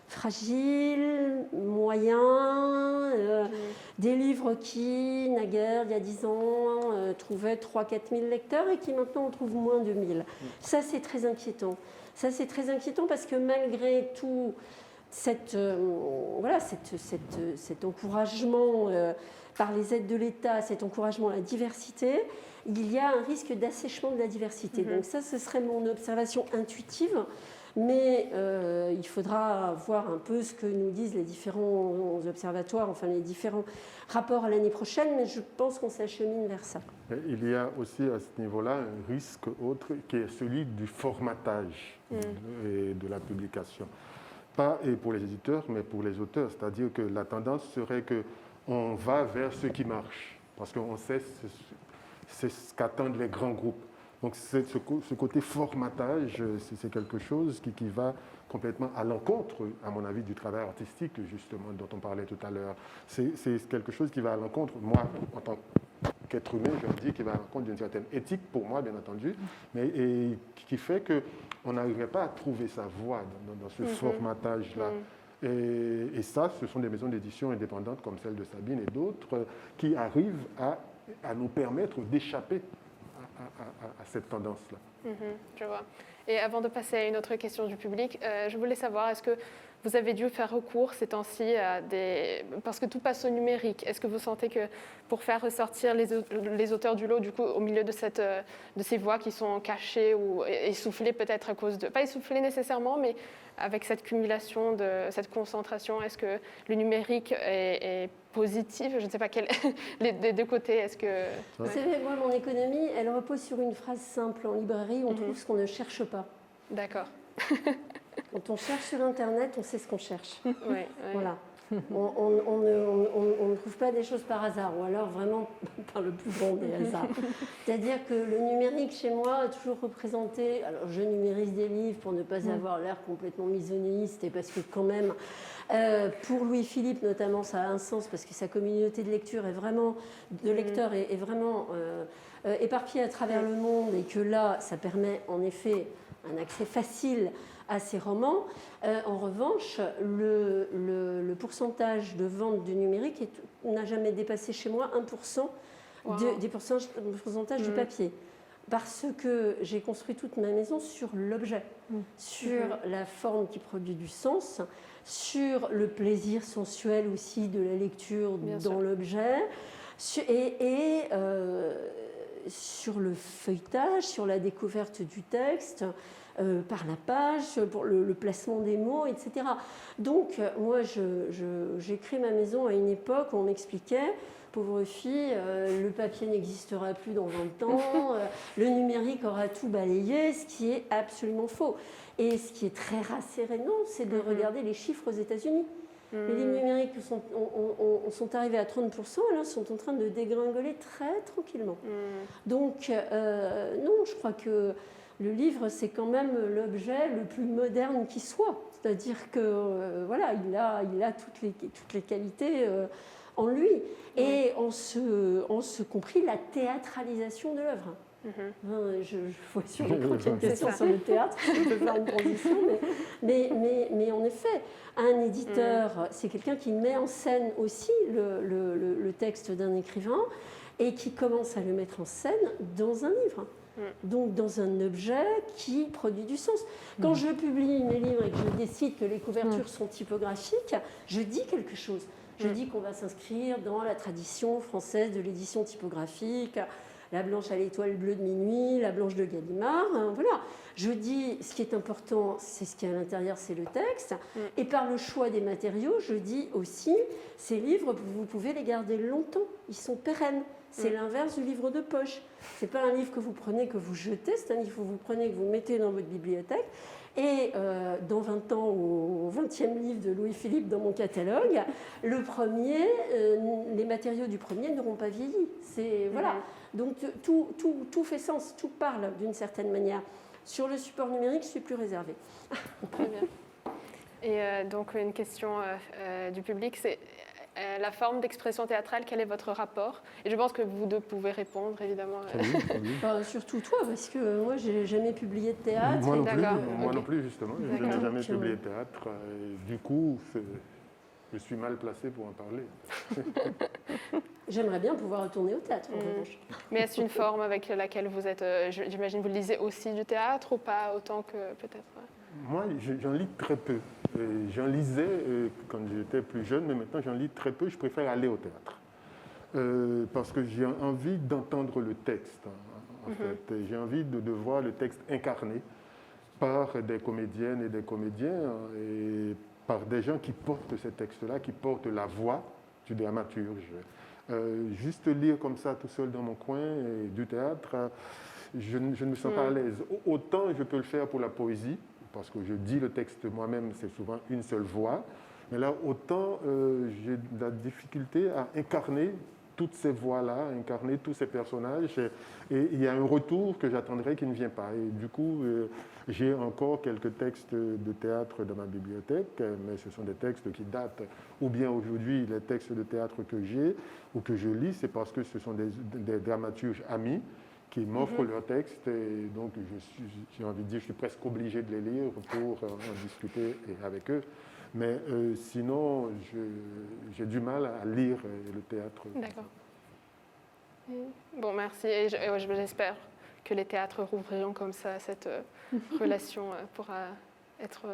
fragiles, moyens, des livres qui, naguère, il y a 10 ans, trouvaient 3-4 000 lecteurs et qui maintenant en trouvent moins de 1000. Ça, c'est très inquiétant. Ça, c'est très inquiétant parce que malgré tout cet encouragement par les aides de l'État, cet encouragement à la diversité, il y a un risque d'assèchement de la diversité. Donc ça, ce serait mon observation intuitive. Mais il faudra voir un peu ce que nous disent les différents observatoires, enfin les différents rapports à l'année prochaine, mais je pense qu'on s'achemine vers ça. Il y a aussi à ce niveau-là un risque autre qui est celui du formatage et de la publication. Pas pour les éditeurs, mais pour les auteurs. C'est-à-dire que la tendance serait qu'on va vers ce qui marche, parce qu'on sait c'est ce qu'attendent les grands groupes. Donc ce côté formatage, c'est quelque chose qui va complètement à l'encontre, à mon avis, du travail artistique, justement, dont on parlait tout à l'heure. C'est quelque chose qui va à l'encontre, moi, en tant qu'être humain, je dis, qui va à l'encontre d'une certaine éthique, pour moi, bien entendu, mais qui fait qu'on n'arriverait pas à trouver sa voie dans ce formatage-là. Et ça, ce sont des maisons d'édition indépendantes comme celle de Sabine et d'autres qui arrivent à nous permettre d'échapper à cette tendance-là. Je vois. Et avant de passer à une autre question du public, je voulais savoir, est-ce que vous avez dû faire recours ces temps-ci à des... Parce que tout passe au numérique. Est-ce que vous sentez que pour faire ressortir les auteurs du lot, du coup, au milieu de ces voix qui sont cachées ou essoufflées peut-être à cause de... Pas essoufflées nécessairement, mais avec cette cumulation, cette concentration, est-ce que le numérique est positif? Je ne sais pas des deux côtés, est-ce que... Vous savez, moi, mon économie, elle repose sur une phrase simple. En librairie, on trouve ce qu'on ne cherche pas. D'accord. Quand on cherche sur Internet, on sait ce qu'on cherche. Ouais. Voilà. On ne trouve pas des choses par hasard, ou alors vraiment par le plus grand des hasards. C'est-à-dire que le numérique, chez moi, a toujours représenté... Alors, je numérise des livres pour ne pas avoir l'air complètement misogyste, et parce que quand même, pour Louis-Philippe notamment, ça a un sens, parce que sa communauté de lecture est vraiment, de lecteurs est vraiment éparpillée à travers le monde, et que là, ça permet en effet un accès facile à ces romans. En revanche, le pourcentage de vente du numérique n'a jamais dépassé chez moi 1% des pourcentages du papier. Parce que j'ai construit toute ma maison sur l'objet, sur la forme qui produit du sens, sur le plaisir sensuel aussi de la lecture dans l'objet, et sur le feuilletage, sur la découverte du texte, par la page, pour le placement des mots, etc. Donc, moi, j'ai créé ma maison à une époque où on m'expliquait, pauvre fille, le papier n'existera plus dans 20 ans, le numérique aura tout balayé, ce qui est absolument faux. Et ce qui est très rassérénant, c'est de regarder les chiffres aux États-Unis. Les livres numériques sont arrivés à 30%, et là, sont en train de dégringoler très tranquillement. Donc, non, je crois que le livre, c'est quand même l'objet le plus moderne qui soit. C'est-à-dire que voilà, il a toutes les qualités en lui. Et en ce compris la théâtralisation de l'œuvre. Je vois sur l'écran qu'il y a une question sur le théâtre, je peux faire une transition, mais en effet, un éditeur, c'est quelqu'un qui met en scène aussi le texte d'un écrivain et qui commence à le mettre en scène dans un livre. Donc dans un objet qui produit du sens. Quand je publie mes livres et que je décide que les couvertures sont typographiques, je dis quelque chose. Je dis qu'on va s'inscrire dans la tradition française de l'édition typographique, la blanche à l'étoile bleue de minuit, la blanche de Gallimard. Voilà. Je dis ce qui est important, c'est ce qu'il y a à l'intérieur, c'est le texte. Et par le choix des matériaux, je dis aussi, ces livres, vous pouvez les garder longtemps, ils sont pérennes. C'est l'inverse du livre de poche. Ce n'est pas un livre que vous prenez, que vous jetez, c'est un livre que vous prenez, que vous mettez dans votre bibliothèque. Et dans 20 ans, au 20e livre de Louis-Philippe dans mon catalogue, le premier, les matériaux du premier n'auront pas vieilli. Voilà. Donc tout fait sens, tout parle d'une certaine manière. Sur le support numérique, je suis plus réservée. Très bien. Et donc une question du public, c'est la forme d'expression théâtrale, quel est votre rapport? Et je pense que vous deux pouvez répondre, évidemment. Surtout toi, parce que moi, je n'ai jamais publié de théâtre. Moi non plus, justement. Je n'ai jamais publié de théâtre. Et du coup, je suis mal placé pour en parler. J'aimerais bien pouvoir retourner au théâtre, en revanche. Mais est-ce une forme avec laquelle vous êtes... J'imagine vous lisez aussi du théâtre ou pas autant que peut-être... Moi, j'en lis très peu. J'en lisais quand j'étais plus jeune, mais maintenant j'en lis très peu. Je préfère aller au théâtre. Parce que j'ai envie d'entendre le texte, en fait. J'ai envie de voir le texte incarné par des comédiennes et des comédiens et par des gens qui portent ces textes-là, qui portent la voix du dramaturge. Juste lire comme ça tout seul dans mon coin du théâtre, je ne me sens pas à l'aise. Autant je peux le faire pour la poésie, parce que je dis le texte moi-même, c'est souvent une seule voix, mais là, autant j'ai de la difficulté à incarner toutes ces voix-là, incarner tous ces personnages, et il y a un retour que j'attendrai qui ne vient pas. Et du coup, j'ai encore quelques textes de théâtre dans ma bibliothèque, mais ce sont des textes qui datent, ou bien aujourd'hui, les textes de théâtre que j'ai ou que je lis, c'est parce que ce sont des dramaturges amis qui m'offrent leurs textes, et donc j'ai envie de dire, je suis presque obligé de les lire pour en discuter avec eux. Mais sinon, j'ai du mal à lire le théâtre. D'accord. Bon, merci. Et j'espère que les théâtres rouvriront comme ça, cette relation pourra être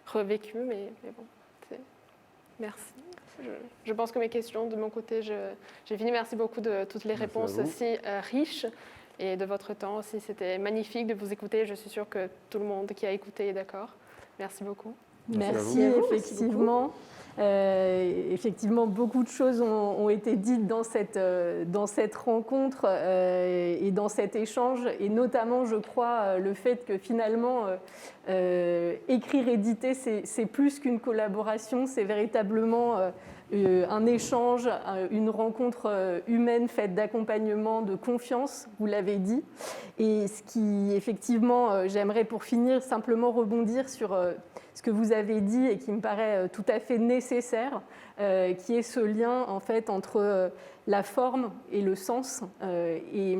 revécue. Mais bon, merci. Je pense que mes questions, de mon côté, j'ai fini. Merci beaucoup de toutes les réponses si riches et de votre temps aussi. C'était magnifique de vous écouter. Je suis sûre que tout le monde qui a écouté est d'accord. Merci beaucoup. Merci, effectivement. Effectivement, beaucoup de choses ont été dites dans cette rencontre et dans cet échange, et notamment, je crois, le fait que finalement, écrire, éditer, c'est plus qu'une collaboration, c'est véritablement un échange, une rencontre humaine faite d'accompagnement, de confiance, vous l'avez dit. Et ce qui, effectivement, j'aimerais pour finir simplement rebondir sur ce que vous avez dit et qui me paraît tout à fait nécessaire, qui est ce lien en fait entre la forme et le sens et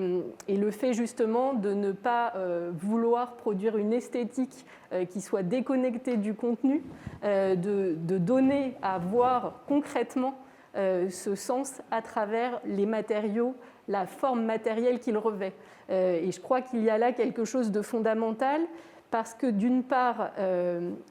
le fait justement de ne pas vouloir produire une esthétique qui soit déconnectée du contenu, de donner à voir concrètement ce sens à travers les matériaux, la forme matérielle qu'il revêt. Et je crois qu'il y a là quelque chose de fondamental, parce que d'une part,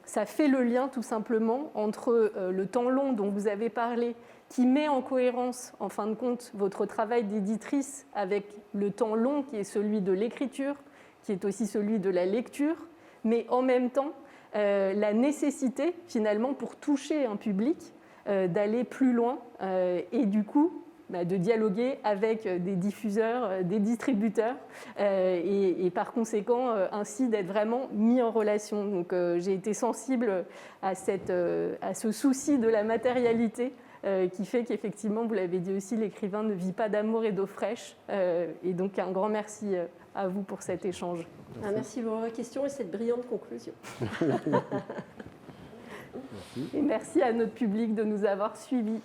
ça fait le lien tout simplement entre le temps long dont vous avez parlé, qui met en cohérence, en fin de compte, votre travail d'éditrice avec le temps long qui est celui de l'écriture, qui est aussi celui de la lecture, mais en même temps, la nécessité, finalement, pour toucher un public, d'aller plus loin et du coup, de dialoguer avec des diffuseurs, des distributeurs et par conséquent ainsi d'être vraiment mis en relation. Donc j'ai été sensible à ce souci de la matérialité qui fait qu'effectivement, vous l'avez dit aussi, l'écrivain ne vit pas d'amour et d'eau fraîche. Et donc un grand merci à vous pour cet échange. Merci pour vos questions et cette brillante conclusion. Et merci à notre public de nous avoir suivis.